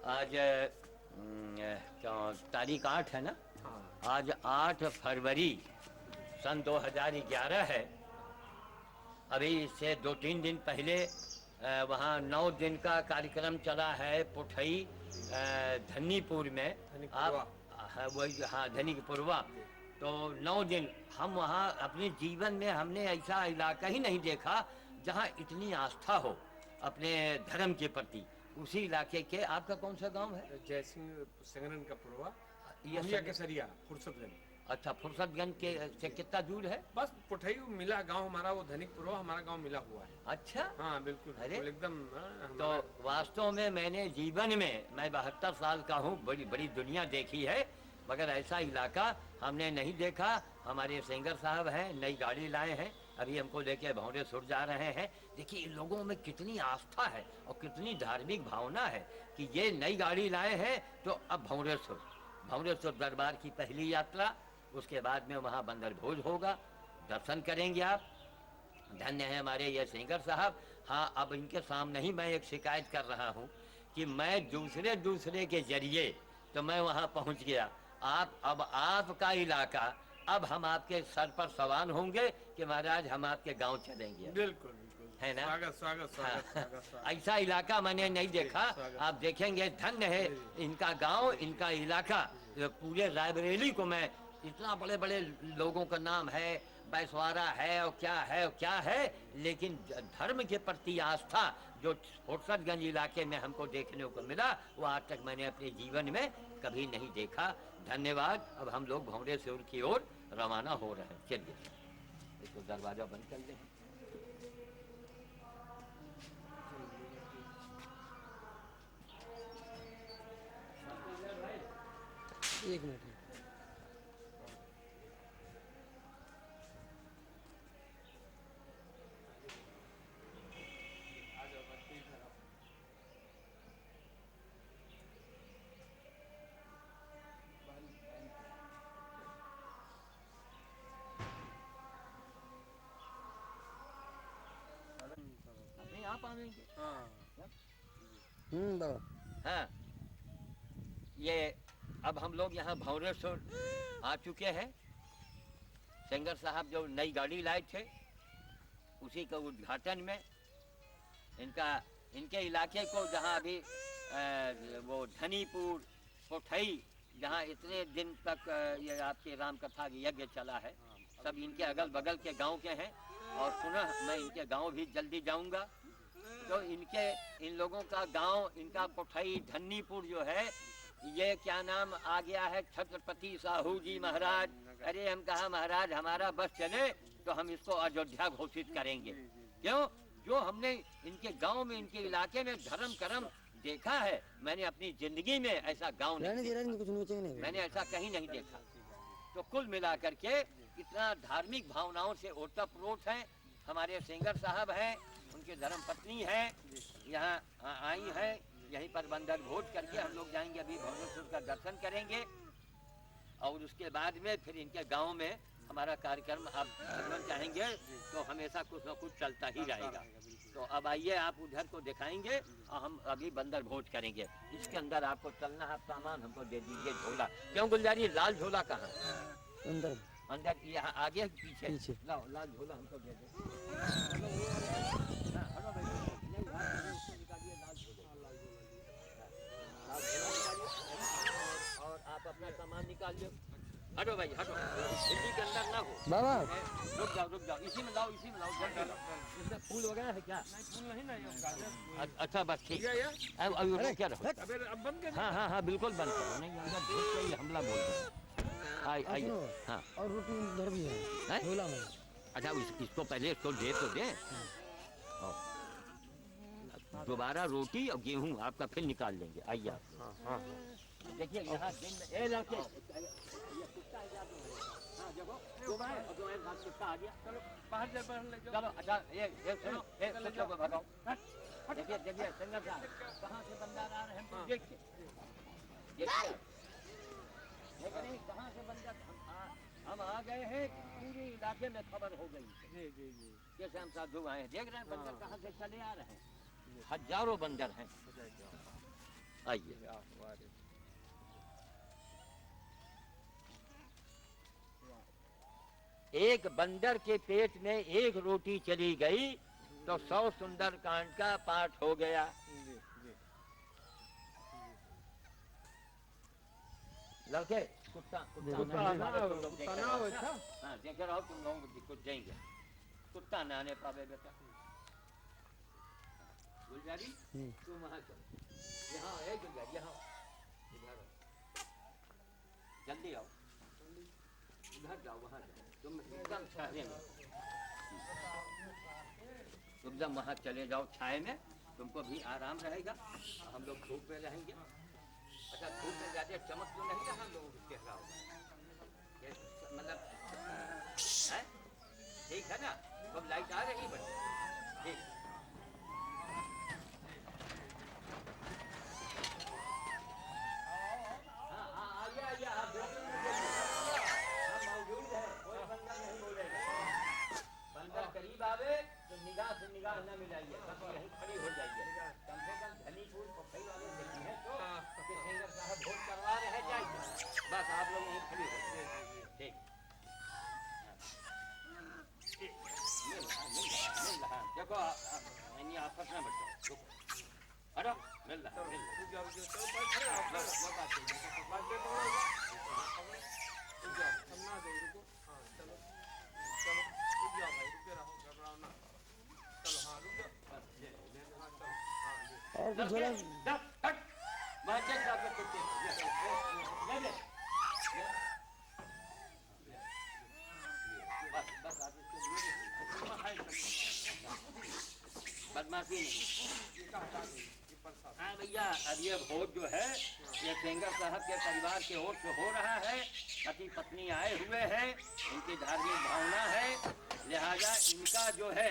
आज तारीख 8 है ना। हाँ। आज 8 फरवरी सन 2011 है। अभी से 2-3 दिन पहले वहाँ 9 दिन का कार्यक्रम चला है पुठई धन्नीपुर में। आप वही, हाँ, धनिकपुरवा। तो 9 दिन हम वहाँ अपने जीवन में हमने ऐसा इलाका ही नहीं देखा जहाँ इतनी आस्था हो अपने धर्म के प्रति। उसी इलाके के, आपका कौन सा गांव है? जय सिंह सिंगरन का पुरवा, ये केसरिया, फुर्सतगंज। अच्छा, फुर्सतगंज के से कितना दूर है? बस पुठई मिला गांव हमारा, वो धनिकपुरवा हमारा गांव मिला हुआ है। अच्छा, हाँ बिल्कुल। अरे एकदम। तो वास्तव में मैंने जीवन में, मैं 72 साल का हूँ, बड़ी बड़ी दुनिया देखी है, मगर ऐसा इलाका हमने नहीं देखा। हमारे सिंगर साहब हैं, नई गाड़ी लाए हैं, अभी हमको लेके भौरेसुर जा रहे हैं। देखिए इन लोगों में कितनी आस्था है और कितनी धार्मिक भावना है कि ये नई गाड़ी लाए हैं तो अब भौरेसुर दरबार की पहली यात्रा, उसके बाद में वहाँ बंदर भोज होगा, दर्शन करेंगे आप। धन्य है हमारे ये सिंगर साहब। हाँ, अब इनके सामने ही मैं एक शिकायत कर रहा हूँ कि मैं दूसरे के जरिए तो मैं वहाँ पहुँच गया। अब आपका इलाका, अब हम आपके सर पर सवाल होंगे कि महाराज हम आपके गांव चलेंगे। बिल्कुल बिल्कुल, है ना? स्वागत स्वागत स्वागत स्वागत स्वागत। ऐसा इलाका मैंने नहीं देखा। आप देखेंगे, धन्य है इनका गांव, इनका इलाका। पूरे रायबरेली को मैं, इतना बड़े बड़े लोगों का नाम है, बैसवारा है और क्या है, लेकिन धर्म के प्रति आस्था जो फुर्सतगंज इलाके में हमको देखने को मिला, वो आज तक मैंने अपने जीवन में कभी नहीं देखा। धन्यवाद। अब हम लोग भौरेसुर की ओर रवाना हो रहे हैं। चलिए इसको दरवाजा बंद कर दें। एक मिनट। अपने आप आवेंगे। बाबा। हाँ, ये अब हम लोग यहाँ भौरेसुर आ चुके हैं। सिंगर साहब जो नई गाड़ी लाए थे, उसी का उद्घाटन में इनके इलाके को, जहाँ अभी वो धनीपुर पुठई, जहाँ इतने दिन तक ये आपके राम कथा यज्ञ चला है, सब इनके अगल बगल के गांव के हैं। और पुनः मैं इनके गांव भी जल्दी जाऊंगा। तो इन लोगों का गांव, इनका पुठई धन्नीपुर जो है, ये क्या नाम आ गया है, छत्रपति साहू जी महाराज। अरे हम कहा महाराज हमारा बस चले तो हम इसको अयोध्या घोषित करेंगे। क्यों? जो हमने इनके गांव में, इनके इलाके में धर्म कर्म देखा है, मैंने अपनी जिंदगी में ऐसा गांव नहीं, मैंने ऐसा कहीं नहीं देखा। तो कुल मिलाकर के इतना धार्मिक भावनाओं से ओतप्रोत है। हमारे सिंगर साहब हैं, उनके धर्म पत्नी है, यहाँ आई है, यहीं पर बंदर भोज करके हम लोग जाएंगे। अभी भौरेसुर का दर्शन करेंगे और उसके बाद में फिर इनके गांव में हमारा कार्यक्रम, आप भगवान चाहेंगे तो हमेशा कुछ न कुछ चलता ही रहेगा। तो अब आइए, आप उधर को दिखाएंगे और हम अभी बंदर भोज करेंगे। इसके अंदर आपको चलना है, सामान हमको दे दीजिए। झोला क्यों गुलजारी, लाल झोला कहाँ? अंदर यहाँ आगे पीछे। लाओ लाल झोला हमको दे दो। और आप अपना सामान निकाल लो। हटो भाई हटो, हिंदी के अंदर ना हो बाबा। रुक जाओ, इसी में लाओ जल्दी लाओ। इसमें फूल वगैरह है क्या? फूल नहीं ना। अच्छा बस ठीक है। अब क्या रहो। अब बंद कर। हाँ बिल्कुल बंद करो। नहीं अंदर हमला बोल रहे। आइए। हाँ, और रोटी इधर भी है झोला में। अच्छा, इसको पहले इसको दे तो दें। दोबारा रोटी और गेहूं आपका फिर निकाल लेंगे। आइए आप। देखिए यहाँ दिन में ए लड़के, ये कुत्ता हाँ देखो, कुत्ता आ गया। चलो बाहर ले जाओ। चलो। अच्छा ये सुनो, कुत्ते को भगाओ। देखिए सिंगर साहब कहाँ से बंदर आ रहे हैं हमको देखिए। लेकिन कहाँ से बंदर, हम आ गए हैं, पूरे इलाके में खबर हो गई। जी जैसे हम साधु आए हैं, देख रहे हैं बंदर कहाँ से चले आ रहे हैं। हजारों बंदर हैं। आइए। एक बंदर के पेट में एक रोटी चली गई तो 100 सुंदरकांड का पाठ हो गया। लड़के कुत्ता हाँ देख रहा हो तुम लोगों को कुछ देंगे, कुत्ता ना आने पावे बेटा। गुलजारी तुम वहाँ चलो, यहाँ है गुलजारी, यहाँ इधर आओ, जल्दी आओ, इधर जाओ, वहाँ जाओ, तुम एकदम छाये में, एकदम वहाँ चले जाओ छाये में, तुमको भी आराम रहेगा, हम लोग धूप में रहेंगे। अच्छा धूप में ज्यादा चमक तो नहीं रहा लोगों को चेहरा होगा, मतलब है ठीक है ना, अब लाइट आ रही बच्चे ठीक। करीब आवे तो निगाह से निगाह न मिलाइए, बस यहीं खड़ी हो जाइए। कम से कम धनीपुर पोखरी वाले देखी है तो कि सिंगर साहब भोज करवा रहे जाइए, बस आप लोग यहीं खड़ी हो जाइए ठीक। मिल रहा देखो आपस में बच्चों हटो, मिल रहा और कुछ बोला बदमाशी नहीं। हाँ भैया अब ये भोज जो है ये सेंगर साहब के परिवार की ओर से हो रहा है, पति पत्नी आए हुए हैं, इनकी धार्मिक भावना है, लिहाजा इनका जो है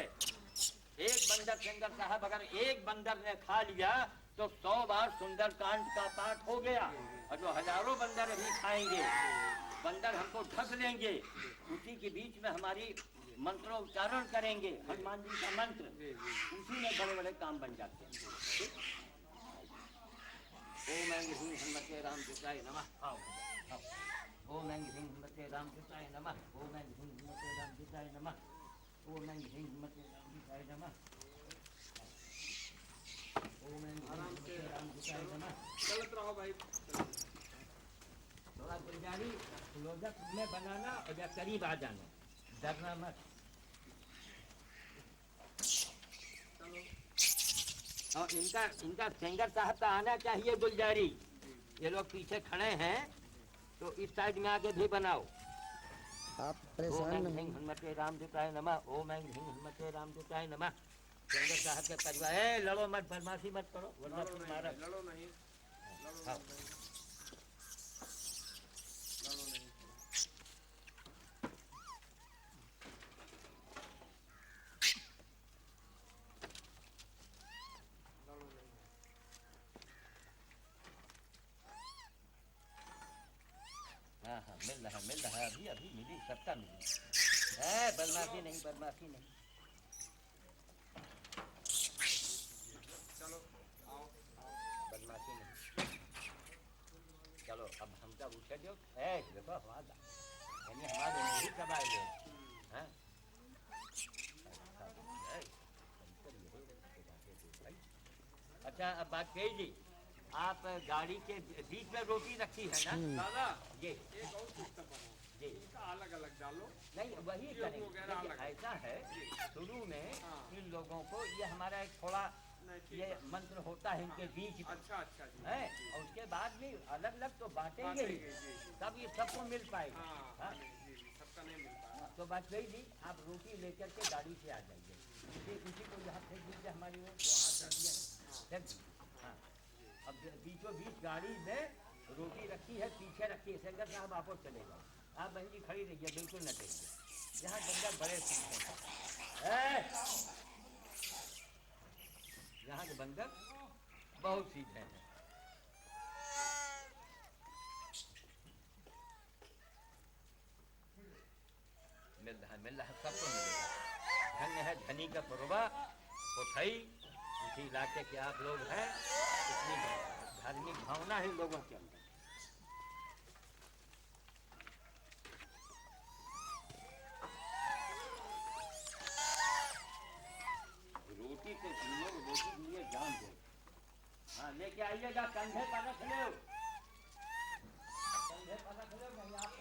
एक बंदर सेंगर साहब अगर एक बंदर ने खा लिया तो 100 बार सुंदरकांड का पाठ हो गया, और जो हजारों बंदर अभी खाएंगे बंदर हमको ढक लेंगे, उसी के बीच में हमारी मंत्रोच्चारण करेंगे, हनुमान जी का मंत्र, उसी में बड़े बड़े काम बन जाते हैं। ओम ऐं ह्रीं हनुमते रामकृष्णाय नमः। ओम ऐं ह्रीं हनुमते रामकृष्णाय नमः। ओम ऐं ह्रीं हनुमते रामकृष्णाय नमः। ओम ऐं ह्रीं हनुमते रामकृष्णाय नमः। ओम ऐं ह्रीं हनुमते रामकृष्णाय नमः। चलत रहो भाई। थोड़ा गुलजारी क्लोजअप में बनाना और या करीब आ जाना, डरना मत। और इनका सिंगर साहब का आना चाहिए गुलजारी, ये लोग पीछे खड़े हैं तो इस साइड में आके भी बनाओ। आप परेशान ओम नहीं। हनुमते रामदूताय नमः। ओम ऐं ह्रीं हनुमते रामदूताय नमः। सिंगर साहब के परिवार लड़ो मत, बदमाशी मत करो वरना तुम्हारा लड़ो नहीं, हाँ। हाँ हाँ मिल रहा अभी अभी मिली, सबका मिली है, बदमाशी नहीं बदमाशी नहीं। चलो आओ बदमाशी नहीं। चलो अब हम क्या उठे जो देखो हमारा यानी हमारे यही कब आएंगे हैं। अच्छा अब बात कही जी, आप गाड़ी के बीच में रोटी रखी है ना दादा, जी एक और सिस्टम बनाओ, जी इनका अलग अलग डालो। नहीं वही वगैरह करेंगे। अलग। ऐसा है शुरू में हाँ। इन लोगों को ये हमारा एक थोड़ा नहीं, ठीक ये है। मंत्र होता है इनके बीच में अच्छा अच्छा जी। है, और उसके बाद भी अलग अलग तो बांटेंगे ही, बांटेंगे, जी। तब ये सबको मिल पाएगा। हाँ हाँ? जी जी, सबका नहीं मिल पाया। तो बात वही थी, आप रोटी लेकर के गाड़ी से आ जाइए, उसी को यहाँ फेंक दीजिए हमारी वो जो हाथ रख दिया फेंक दीजिए। हाँ अब बीचों बीच गाड़ी में रोटी रखी है, पीछे रखी है, सेंगर साहब आप और चले जाओ, आप बहन जी खड़ी रहिए, बिल्कुल न देखिए, यहाँ बंदर बड़े सीधे हैं, यहाँ के बंदर बहुत सीधे हैं। मिल रहा सबको मिलेगा। धन्य है धनी का पुरवा कोठई, इसी इलाके के आप लोग हैं, इतनी धार्मिक भावना है लोगों के अंदर। रोटी से तुम लोग रोटी के लिए जान दो। हाँ लेके आइएगा, कंधे पर रख लो, कंधे पर रख लो, नहीं आप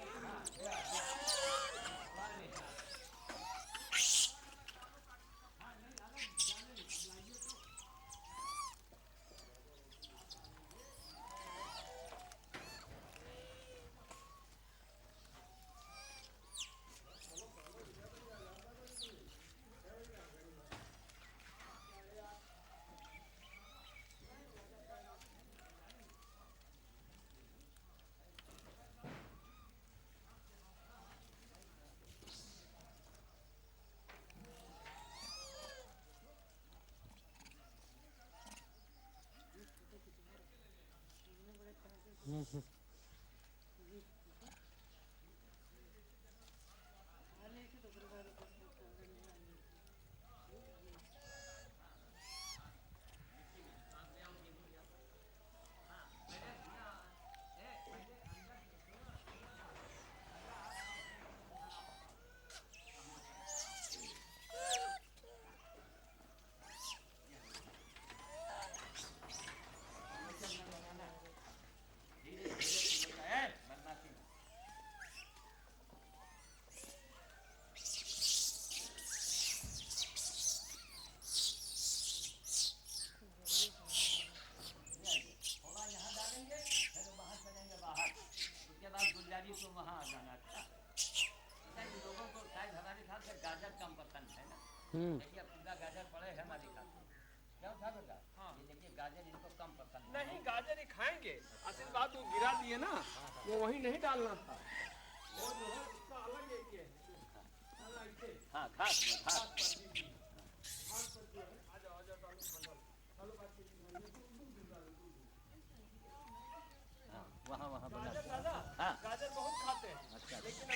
तो वहाँ आ जाना। अच्छा लोगों को शायद हमारे साथ से गाजर कम पसंद है ना। देखिए पूरा गाजर पड़े है हमारे साथ, क्यों था बेटा? हाँ ये देखिए गाजर इनको कम पसंद नहीं, गाजर ही खाएंगे। असल बात वो गिरा दिए ना, वो वहीं नहीं डालना था, वो जो है उसका अलग एक है। हाँ घास में घास वहाँ वहाँ बना। हाँ गाजर बहुत खाते हैं। अच्छा लेकिन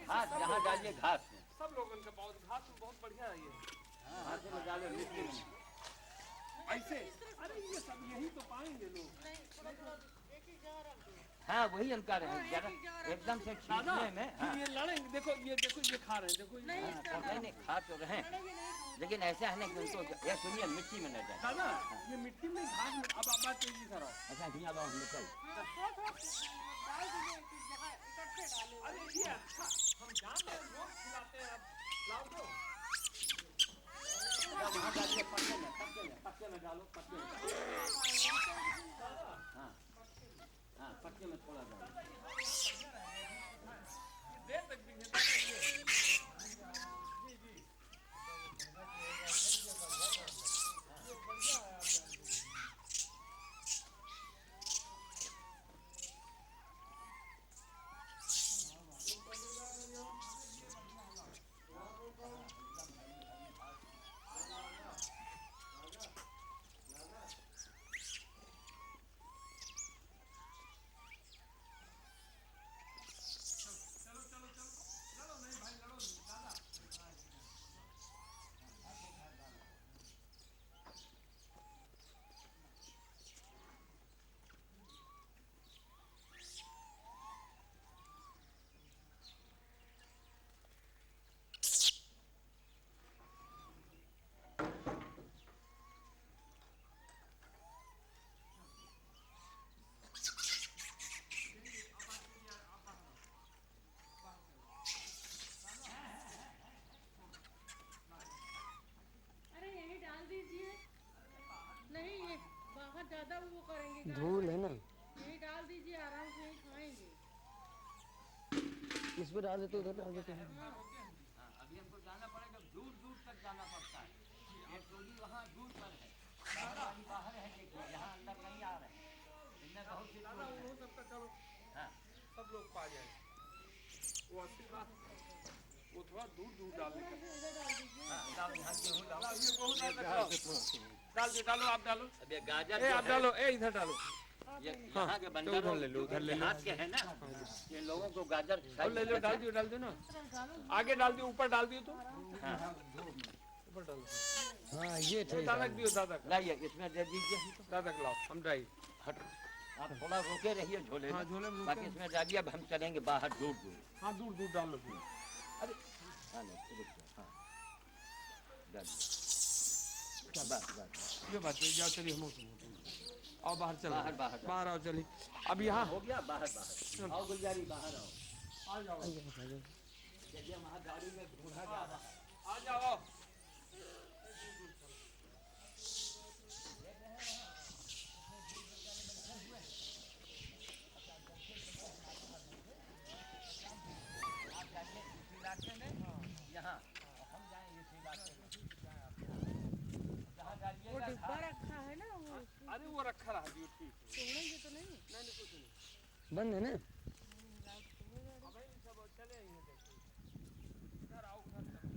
घास जहाँ डालिए घास में, सब लोग उनका बहुत घास में बहुत बढ़िया है ये। घास में डालो मिट्टी में ऐसे। अरे ये सब यही तो पाएंगे लोग। हाँ वही हम कह रहे हैं, जरा एकदम से छीनने में। हाँ ये लड़ेंगे। देखो ये खा रहे हैं, देखो ये। नहीं खा तो रहे, लेकिन ऐसा है ना कि उनको ये सुनिए मिट्टी में न जाए। दादा ये मिट्टी में घास में अब आप बात तेजी करो। अच्छा धनिया बाबा हम निकल। अरे ये अच्छा, हम जान रहे हैं लोग खिलाते हैं। अब लाओ दो वहाँ डालिए, पक्के में डालो, पक्के में। हाँ हाँ पक्के में थोड़ा डालो। देर तक भी है। ज्यादा वो करेंगे, धूल है ना, यही डाल दीजिए, आराम से यही खाएंगे। इस पे डाल देते, उधर डाल देते हैं। अभी हमको जाना पड़ेगा, दूर दूर तक जाना पड़ता है। ये टोली वहाँ दूर पर है, बाहर है, देखिए यहाँ अंदर नहीं आ रहे हैं। इनमें बहुत सी सबका चलो हाँ सब लोग पा जाए। वो असली बात वो थोड़ा दूर दूर डालने का। डाल यहाँ गेहूँ डालो, डाल दो, डालो आप डालो। अब ये गाजर आप डालो, इधर डालो। ये यहाँ के बंदर उधर ले लो, हाथ के है ना, ये लोगों को गाजर और ले लो, डाल दियो ना, आगे डाल दियो, ऊपर डाल दियो तो हाँ ऊपर डाल दियो। हाँ ये थे दादा दियो, दादा लाइए इसमें दे दीजिए। दादा लाओ, हम ड्राई हट। आप थोड़ा रोके रहिए झोले हाँ, में, झोले में बाकी इसमें डालिए। अब हम चलेंगे बाहर दूर दूर। हाँ, दूर दूर डाल लो। अरे हाँ नहीं, रुक जाओ, हाँ डाल दो। बस बस ये बात है, जाओ चलिए, हम आओ बाहर, चलो बाहर, बाहर, बाहर आओ, चलिए। अब यहाँ हो गया, बाहर बाहर आओ गुलजारी, बाहर आओ। आ जाओ, चलिए वहाँ गाड़ी में बूढ़ा जा रहा है। आ जाओ। यहाँ हम जाएंगे इसी इलाके में। जहाँ वो डालिएगा डिब्बा रखा है ना, वो अरे वो रखा रहा दियो, ठीक है। तोड़ेंगे तो नहीं। नहीं कुछ नहीं। बंद है ना। अब इन सब चले ही हैं, देखो इधर आओ, उधर चलो।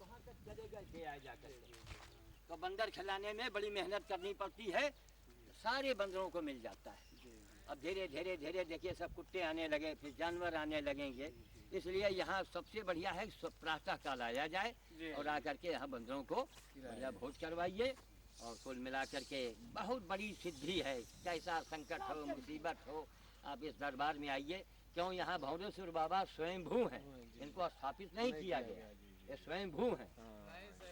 वहाँ तक चले गए थे आ जा करके। तो बंदर खिलाने में बड़ी मेहनत करनी पड़ती है, सारे बंदरों को मिल जाता है। अब धीरे धीरे धीरे देखिए सब कुत्ते आने लगे, फिर जानवर आने लगेंगे, इसलिए यहाँ सबसे बढ़िया है प्रातः काल आया जाए और आकर के यहाँ बंदरों को बढ़िया भोज करवाइए। और कुल मिला करके बहुत बड़ी सिद्धि है, कैसा संकट हो मुसीबत हो आप इस दरबार में आइए। क्यों यहाँ भौरेश्वर बाबा स्वयंभू हैं, इनको स्थापित नहीं किया गया, ये स्वयंभू हैं।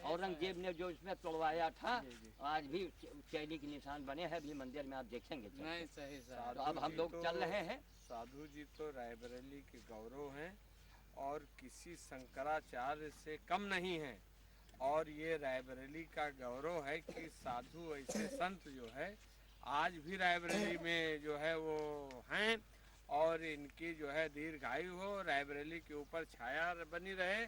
औरंगजेब ने जो इसमें तोड़वाया था, आज भी चैली के निशान बने हैं, अभी मंदिर में आप देखेंगे। नहीं सही सर। तो अब हम लोग चल रहे हैं। साधु जी तो रायबरेली के गौरव हैं और किसी शंकराचार्य से कम नहीं है। और ये रायबरेली का गौरव है कि साधु ऐसे संत जो है आज भी रायबरेली में जो है वो हैं, और इनकी जो है दीर्घायु हो, रायबरेली के ऊपर छाया बनी रहे।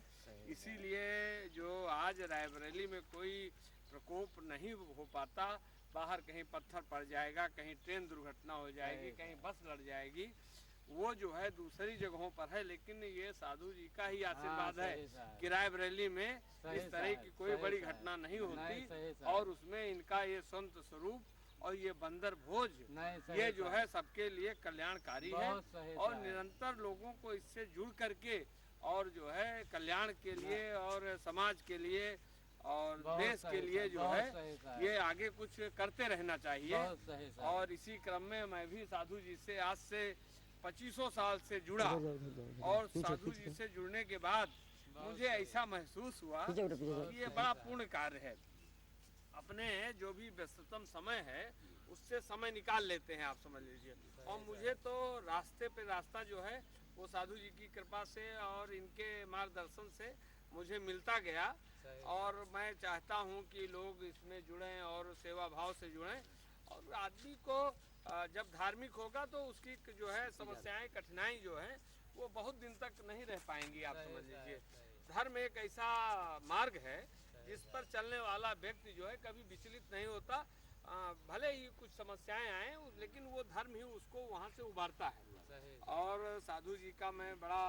इसीलिए जो आज रायबरेली में कोई प्रकोप नहीं हो पाता, बाहर कहीं पत्थर पड़ जाएगा, कहीं ट्रेन दुर्घटना हो जाएगी, कहीं बस लड़ जाएगी, वो जो है दूसरी जगहों पर है, लेकिन ये साधु जी का ही आशीर्वाद है कि रायबरेली में इस तरह की कोई बड़ी घटना नहीं होती। और उसमें इनका ये संत स्वरूप और ये बंदर भोज ये जो है सबके लिए कल्याणकारी है, और निरंतर लोगों को इससे जुड़ करके और जो है कल्याण के लिए और समाज के लिए और देश के लिए जो है ये आगे कुछ करते रहना चाहिए। और इसी क्रम में मैं भी साधु जी से आज से 2500 साल से जुड़ा, और साधु जी से जुड़ने के बाद मुझे ऐसा महसूस हुआ कि ये बड़ा पूर्ण कार्य है। अपने जो भी व्यस्ततम समय है उससे समय निकाल लेते हैं, आप समझ लीजिए। और मुझे तो रास्ते पे रास्ता जो है वो साधु जी की कृपा से और इनके मार्गदर्शन से मुझे मिलता गया, और मैं चाहता हूँ कि लोग इसमें जुड़ें और सेवा भाव से जुड़ें। और आदमी को जब धार्मिक होगा तो उसकी जो है समस्याएं कठिनाई जो है वो बहुत दिन तक नहीं रह पाएंगी, आप समझ लीजिए। धर्म एक ऐसा मार्ग है जिस पर चलने वाला व्यक्ति जो है कभी विचलित नहीं होता, भले ही कुछ समस्याएं आए लेकिन वो धर्म ही उसको वहाँ से उबारता है। और साधु जी का मैं बड़ा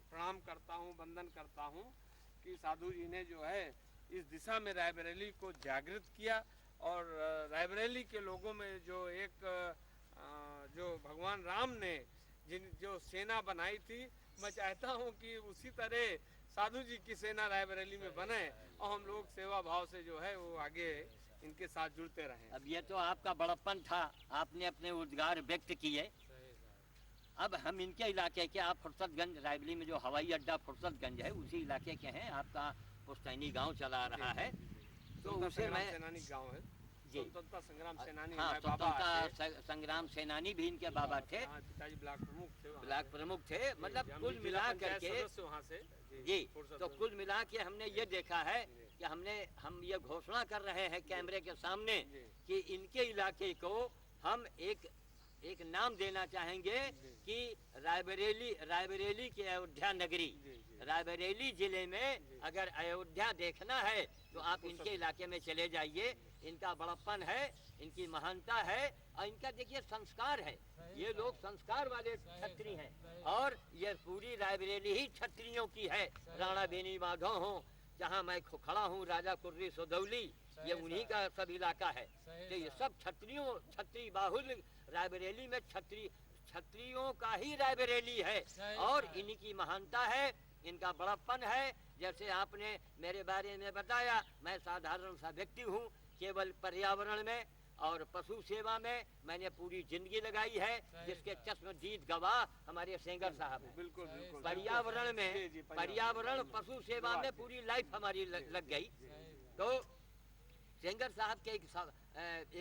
प्रणाम करता हूँ, वंदन करता हूँ कि साधु जी ने जो है इस दिशा में रायबरेली को जागृत किया, और रायबरेली के लोगों में जो एक जो भगवान राम ने जो सेना बनाई थी, मैं चाहता हूँ कि उसी तरह साधु जी की सेना रायबरेली में बने और हम लोग सेवा भाव से जो है वो आगे इनके साथ जुड़ते रहें। अब ये तो आपका बड़प्पन था, आपने अपने उद्गार व्यक्त किए। अब हम इनके इलाके के, आप फुर्सतगंज रायबरेली में जो हवाई अड्डा फुर्सतगंज है उसी इलाके के हैं, आपका पुश्तैनी गांव चला रहा है। तो उसे मैं सेनानी गांव है, स्वतंत्रता संग्राम सेनानी। हाँ, स्वतंत्रता संग्राम सेनानी भी इनके बाबा थे, पिताजी ब्लॉक प्रमुख थे, ब्लॉक प्रमुख थे। मतलब कुल मिला करके वहाँ से जी, तो कुल मिला के हमने ये देखा है कि हम ये घोषणा कर रहे हैं कैमरे के सामने कि इनके इलाके को हम एक नाम देना चाहेंगे कि रायबरेली की अयोध्या नगरी। रायबरेली जिले में अगर अयोध्या देखना है तो आप इनके इलाके में चले जाइए। इनका बड़प्पन है, इनकी महानता है, और इनका देखिए संस्कार है। ये लोग संस्कार वाले क्षत्रिय हैं, और ये पूरी रायबरेली ही क्षत्रियों की है। राणा बेनी माधव हो, जहाँ मैं खड़ा हूँ, राजा कुर्री सदौली, ये उन्हीं का सब इलाका है। तो ये सब क्षत्रिय बाहुल्य रायबरेली में क्षत्रियों का ही रायबरेली है, और इन्हीं की महानता है, इनका बड़प्पन है। जैसे आपने मेरे बारे में बताया, मैं साधारण सा व्यक्ति हूँ, केवल पर्यावरण में और पशु सेवा में मैंने पूरी जिंदगी लगाई है, जिसके चश्मदीद गवाह हमारे सेंगर साहब हैं। बिल्कुल बिल्कुल। पर्यावरण में, पर्यावरण पशु सेवा में पूरी लाइफ हमारी लग गई। तो सेंगर साहब के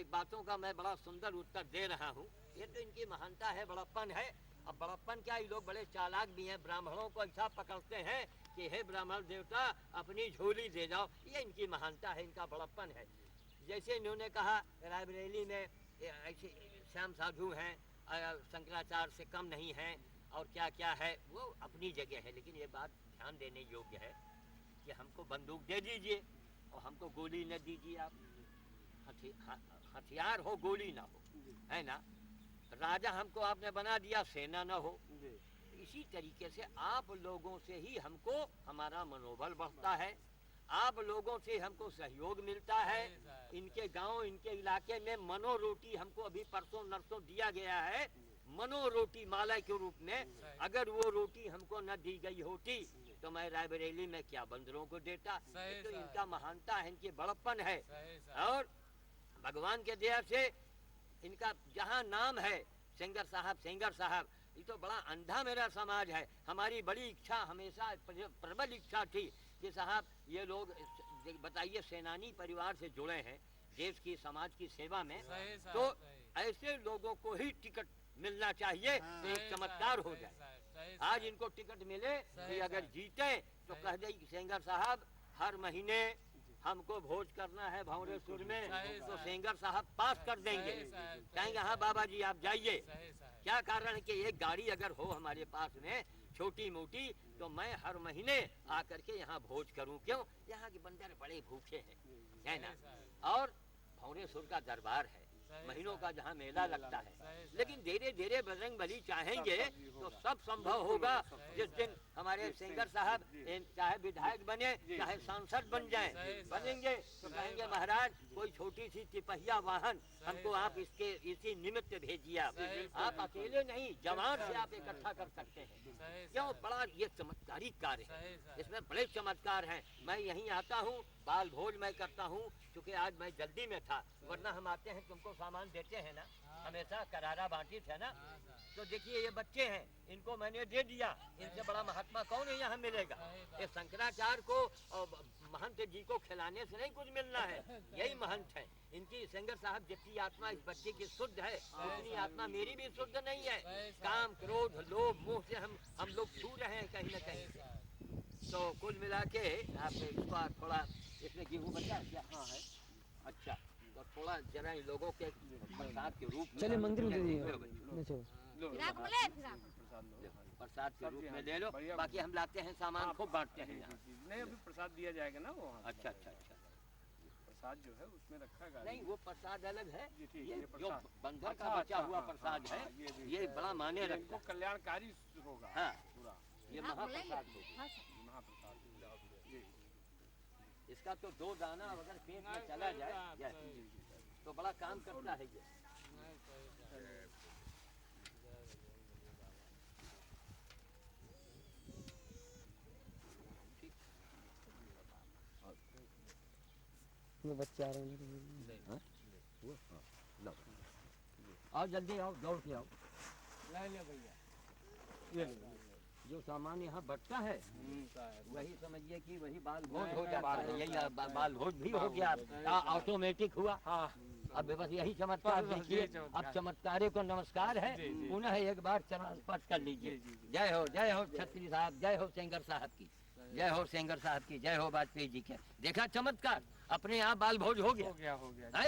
एक बातों का मैं बड़ा सुंदर उत्तर दे रहा हूँ। ये तो इनकी महानता है, बड़प्पन है। अब बड़प्पन क्या, ये लोग बड़े चालाक भी हैं, ब्राह्मणों को ऐसा पकड़ते हैं कि हे ब्राह्मण देवता अपनी झोली दे जाओ। ये इनकी महानता है, इनका बड़प्पन है। जैसे इन्होंने कहा रायबरेली में ऐसे श्याम साधु हैं, शंकराचार्य से कम नहीं हैं, और क्या क्या है, वो अपनी जगह है। लेकिन ये बात ध्यान देने योग्य है कि हमको बंदूक दे दीजिए और हमको गोली न दीजिए। आप हथियार हो, गोली ना हो, है ना। राजा हमको आपने बना दिया, सेना ना हो, इसी तरीके से आप लोगों से ही हमको हमारा मनोबल बढ़ता है, आप लोगों से हमको सहयोग मिलता है। इनके गांव, इनके इलाके में मनो रोटी हमको अभी परसों नरसों दिया गया है, मनो रोटी माला के रूप में। अगर वो रोटी हमको न दी गई होती तो मैं रायबरेली में क्या बंदरों को देता। तो इनका महानता है, इनकी बड़प्पन है। और भगवान के दया से इनका जहाँ नाम है सेंगर साहब, ये तो बड़ा अंधा मेरा समाज है। हमारी बड़ी इच्छा, हमेशा प्रबल इच्छा थी कि साहब ये लोग बताइए सेनानी परिवार से जुड़े हैं, देश की समाज की सेवा में, तो ऐसे लोगों को ही टिकट मिलना चाहिए। तो एक चमत्कार हो जाए। आज इनको टिकट मिले कि अगर जीते तो कह दे सेंगर साहब हर महीने हमको भोज करना है भंवरेश्वर में, तो सेंगर साहब पास कर देंगे। कहेंगे हाँ बाबा जी आप जाइए। क्या कारण है कि एक गाड़ी अगर हो हमारे पास में छोटी मोटी, तो मैं हर महीने आकर के यहाँ भोज करूँ। क्यों? यहाँ के बंदर बड़े भूखे हैं, है ना। और भंवरेश्वर का दरबार है, महीनों का जहाँ मेला लगता है। लेकिन धीरे धीरे बजरंग बली चाहेंगे तो सब संभव होगा। जिस दिन हमारे सेंगर साहब चाहे विधायक बने चाहे सांसद बन जाएं, बनेंगे तो कहेंगे महाराज कोई छोटी सी तिपहिया वाहन हमको आप इसके इसी निमित्त भेजिए। आप अकेले नहीं, जवान से आप इकट्ठा कर सकते हैं। क्यों? बड़ा ये चमत्कारी कार्य है, इसमें बड़े चमत्कार हैं। मैं यहीं आता हूँ, बाल भोज मैं करता हूँ, क्योंकि आज मैं जल्दी में था, वरना हम आते हैं तुमको सामान देते हैं ना, हमेशा करारा बांटी थे ना। तो देखिए ये बच्चे हैं, इनको मैंने दे दिया, इनसे बड़ा महात्मा कौन है यहाँ मिलेगा। ये शंकराचार्य को और महंत जी को खिलाने से नहीं कुछ मिलना है, यही महंत है। इनकी सेंगर साहब जितनी आत्मा इस बच्चे की शुद्ध है, उतनी आत्मा मेरी भी शुद्ध नहीं है। काम, क्रोध, लोभ, मोह से हम लोग छू रहे हैं कहीं न कहीं। तो कुल मिला के आप इसको थोड़ा, इसमें गेहूँ बचा क्या? हाँ है। अच्छा, तो थोड़ा जरा इन लोगों के प्रसाद के रूप में चलिए मंदिर में दे दीजिए। प्रसाद के रूप में ले लो, बाकी हम लाते हैं सामान खूब बांटते हैं यहाँ। नहीं अभी प्रसाद दिया जाएगा ना वो। अच्छा अच्छा अच्छा। प्रसाद जो है उसमें रखा गया नहीं वो प्रसाद अलग है, ये जो प्रसाद। बंदर का बचा हुआ प्रसाद है, ये बड़ा माने रखता है, कल्याणकारी होगा। हाँ पूरा ये महाप्रसाद होगा। महाप्रसाद। इसका तो 2 दाना अगर पेट में चला जाए तो बड़ा काम करता है ये। ये बच्चे आ रहे हैं। आओ जल्दी आओ, दौड़ के आओ। ले भैया, जो सामान यहाँ बचता है वही समझिए कि वही बाल भोज हो जाता है। यही बाल भोज भी हो गया, ऑटोमेटिक हुआ। अब बस यही चमत्कार देखिए। अब चमत्कारे को नमस्कार है, पुनः एक बार चरण स्पर्श कर लीजिए। जय हो छत्री साहब, जय हो सेंगर साहब की, जय हो सेंगर साहब की, जय हो वाजपेयी जी के। देखा चमत्कार, अपने आप बाल भोज हो गया।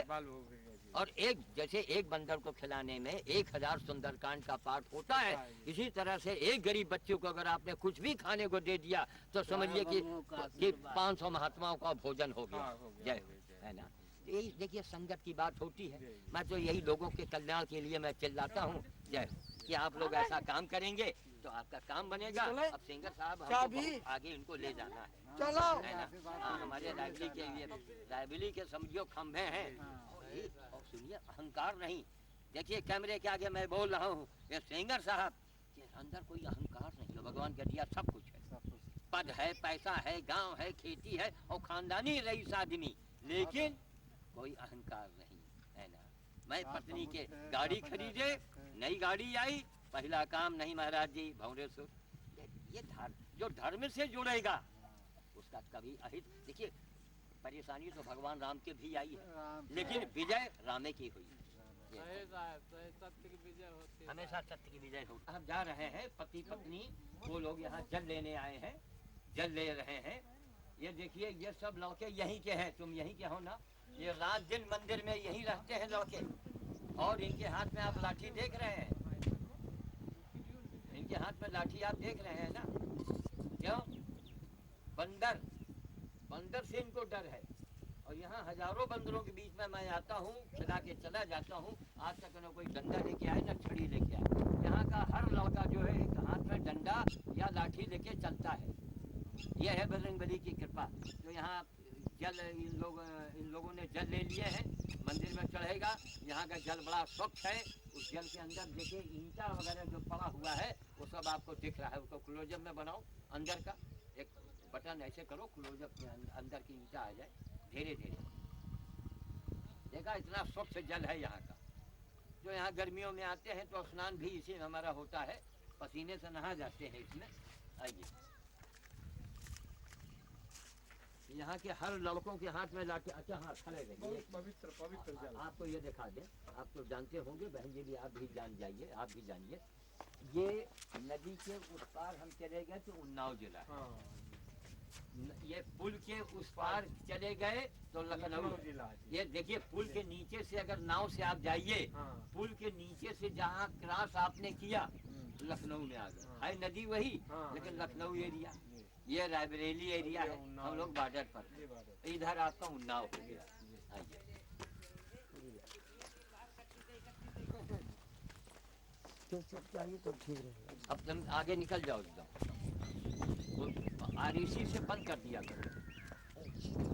बाल हो गया। और एक जैसे एक बंदर को खिलाने में 1000 सुंदरकांड का पाठ होता है, इसी तरह से एक गरीब बच्चे को अगर आपने कुछ भी खाने को दे दिया तो समझिए कि 500 महात्माओं का भोजन हो गया। जय है ना। यही देखिए संगत की बात होती है। मैं तो यही लोगों के कल्याण के लिए मैं चिल्लाता हूँ जय, कि आप लोग ऐसा काम करेंगे तो आपका काम बनेगा। अब सिंगर साहब हमको आगे इनको ले जाना है, है ना। हाँ, हमारे रायबरेली के समझियो खंभे हैं। और सुनिए अहंकार नहीं, देखिए कैमरे के आगे मैं बोल रहा हूँ, ये सिंगर साहब के अंदर कोई अहंकार नहीं है। भगवान का दिया सब कुछ है, पद है, पैसा है, गांव है, खेती है और खानदानी रईस आदमी, लेकिन कोई अहंकार नहीं, है ना। मैं पत्नी के गाड़ी खरीदे, नई गाड़ी आई, पहला काम नहीं महाराज जी भंवरेश्वर। ये जो धर्म से जुड़ेगा उसका कभी अहित। देखिए परेशानी तो भगवान राम के भी आई है, लेकिन विजय रामे की हुई। हमेशा सत्य की विजय होती। हम जा रहे हैं पति पत्नी, वो लोग यहाँ जल लेने आए हैं, जल ले रहे हैं। ये देखिए ये सब लड़के यहीं के हैं, तुम यहीं के हो ना। ये रात दिन मंदिर में यहीं रहते हैं लड़के, और इनके हाथ में आप लाठी देख रहे हैं, इनके हाथ में लाठी आप देख रहे हैं ना। क्यों? बंदर से इनको डर है। और यहाँ हजारों बंदरों के बीच में मैं आता हूँ, खिला के चला जाता हूँ। आज तक न कोई डंडा लेके आए न छड़ी लेके आए। यहाँ का हर लड़का जो है एक हाथ में डंडा या लाठी लेके चलता है। यह है बजरंगबली की कृपा। तो यहाँ जल इन लोगों ने जल ले लिए हैं, मंदिर में चढ़ेगा। यहाँ का जल बड़ा स्वच्छ है। उस जल के अंदर देखिए ईंटा वगैरह जो पड़ा हुआ है वो सब आपको दिख रहा है। उसको क्लोजअप में बनाओ, अंदर का एक बटन ऐसे करो, क्लोजअप के अंदर की ईंटा आ जाए धीरे धीरे। देखा, इतना स्वच्छ जल है यहाँ का। जो यहाँ गर्मियों में आते हैं तो स्नान भी इसी में हमारा होता है, पसीने से नहा जाते हैं इसमें। आइए, यहाँ के हर लड़कों के हाथ में लाठी। अच्छा हाँ, खड़े रहिए। बहुत पवित्र पवित्र जल। आपको ये दिखा दें, आप तो जानते होंगे, बहन जी भी, आप भी जान जाइए, आप भी जानिए। ये नदी के उस पार हम चले गए तो उन्नाव जिला है। हाँ, ये पुल के उस पार चले गए तो लखनऊ जिला। ये देखिए, पुल के नीचे से अगर नाव से आप जाइए, हाँ। पुल के नीचे से जहाँ क्रॉस आपने किया लखनऊ में आ गए। हाँ। है नदी वही, हाँ, लेकिन हाँ, लखनऊ एरिया। जी, ये रायबरेली एरिया है, उन्नाव हम लोग बॉर्डर पर। ये बात है। इधर आपका उन्नाव हो गया। आइए, तो सब चाहिए तो ठीक रहेगा। अब तुम आगे निकल जाओ एकदम। आरईसी से बंद कर दिया करो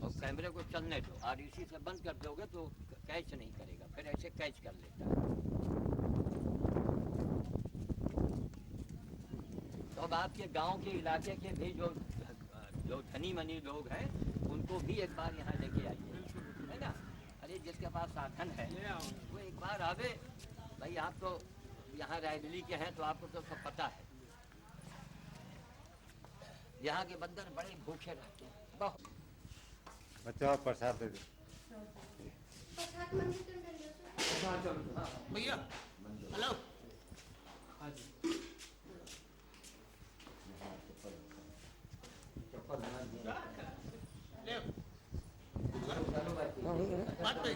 और कैमरे को चलने दो। आरईसी से बंद कर दोगे तो कैच नहीं करेगा, फिर ऐसे कैच कर लेता है। तो अब आपके गांव के इलाके के भी जो धनी मनी लोग हैं उनको भी एक बार यहाँ लेके आइए, है ना। अरे जिसके पास साधन है ले आओ। वो एक बार आवे। भाई आप तो यहाँ रायबरेली के हैं तो आपको तो सब पता है। यहाँ के बंदर बड़े भूखे रहते हैं बहुत। बच्चा प्रसाद दे दे। भैया हेलो। हाँ जी। ले आओ। हाँ, हो गया। बात तो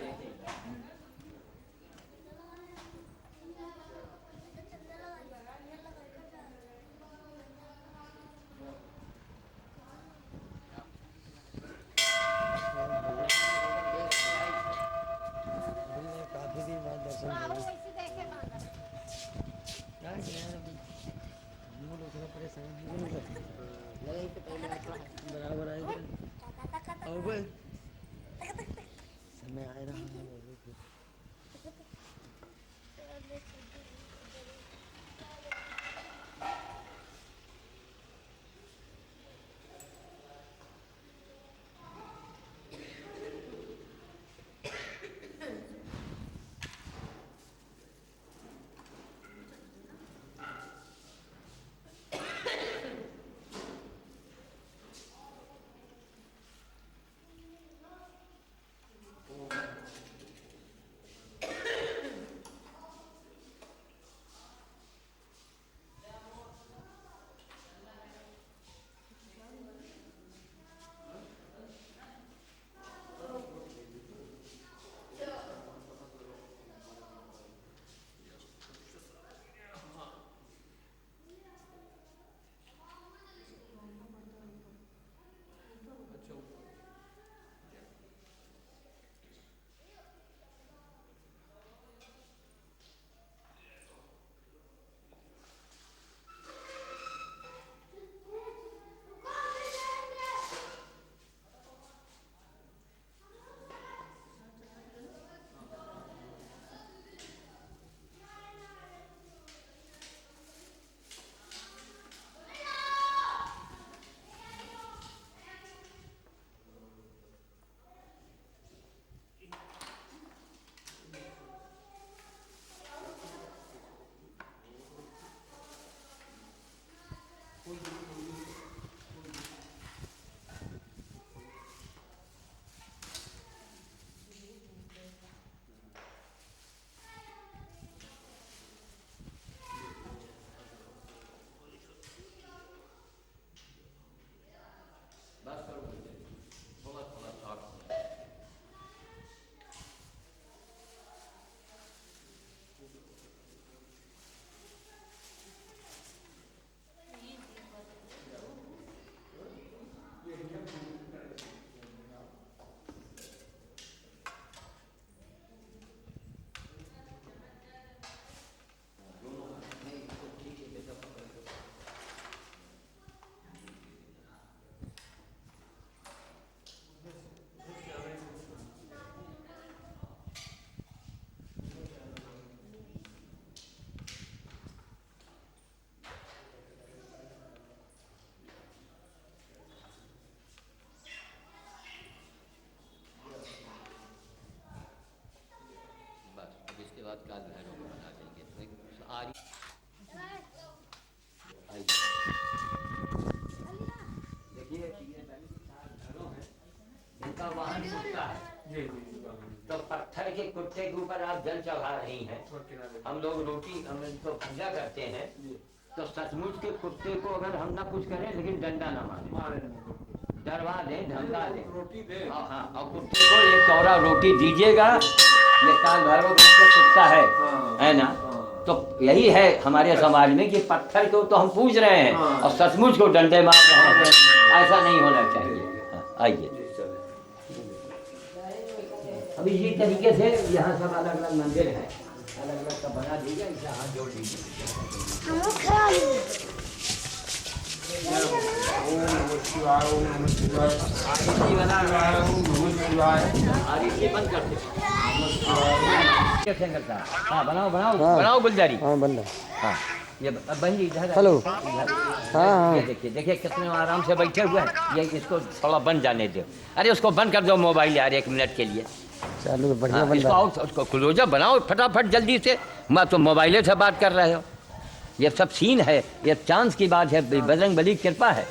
हमने काफी दिन बाद दर्शन किए। क्या किया यार, हम लोग थोड़ा परेशान हो गए। लगा कि पहले बराबर आएगा और बस समय आ रहा है। काल भैरव को बना देंगे। तो एक आरी देखिए ये घरों हैं, इनका वाहन कुत्ता है। तो पत्थर के कुत्ते के ऊपर आप जल चढ़ा रही हैं। हम लोग रोटी हम इनको पूजा करते हैं, तो सचमुच के कुत्ते को अगर हम ना कुछ करें लेकिन डंडा ना मारे, डरवा दें, धमका दें, रोटी दे। हाँ, और कुत्ते को एक कौरा रोटी दीजिएगा। ये काल भैरव का कुत्ता है ना। तो यही है हमारे समाज में कि पत्थर को तो हम पूज रहे हैं और सचमुच को डंडे मार रहे हैं। ऐसा नहीं होना चाहिए। आइए, अभी इसी तरीके से यहाँ सब अलग अलग मंदिर हैं, अलग अलग सब बना दीजिए, इसे हाथ जोड़ दीजिए। बंद कर दे। हाँ बनाओ बनाओ बनाओ गुलजारी। हाँ बंद है। हाँ ये बहन जी इधर हेलो। हाँ ये देखिए देखिए कितने आराम से बैठे हुए हैं। ये इसको थोड़ा बंद जाने दो। अरे उसको बंद कर दो मोबाइल यार, 1 मिनट के लिए। चालू बढ़िया हाँ, बंद इसको और उसको क्लोजअप बनाओ फटाफट जल्दी से। मैं तो मोबाइले से बात कर रहे हो। ये सब सीन है, ये चांस की बात है, बजरंग बली की कृपा है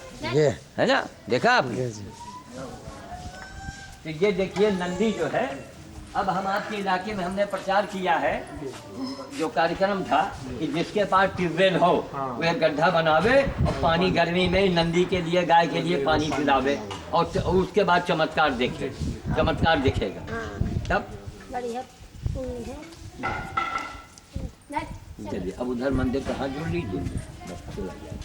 ना। देखा आपने? तो ये देखिए नंदी जो है, अब हम आपके इलाके में हमने प्रचार किया है, जो कार्यक्रम था कि जिसके पास ट्यूबवेल हो वो एक गड्ढा बनावे और पानी गर्मी में नंदी के लिए, गाय के लिए पानी पिलावे और उसके बाद चमत्कार देखे, चमत्कार दिखेगा तब। चलिए अब उधर मंदिर का हाथ जोड़ लीजिए, बस चला जाए।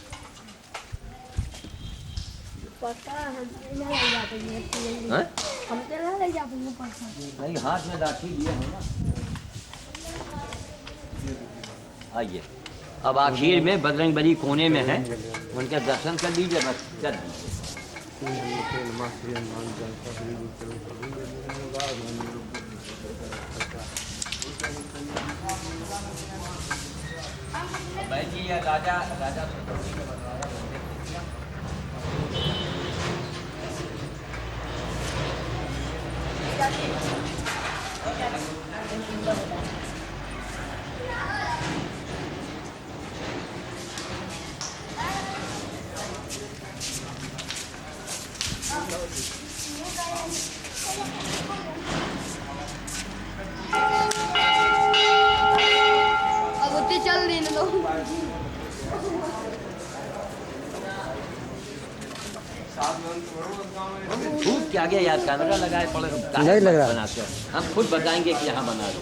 नहीं हाथ में लाठी लिए हो ना। आइए, अब आखिर में बजरंग बली कोने में है, उनके दर्शन कर लीजिए, बस कर दीजिए। भाई जी ये राजा राजा अब उतनी चल रही ना लोग। खूब के आगे यार कैमरा लगाए पड़े नहीं लग रहा। बनाते हैं। हम खुद बताएंगे कि यहाँ बना दो।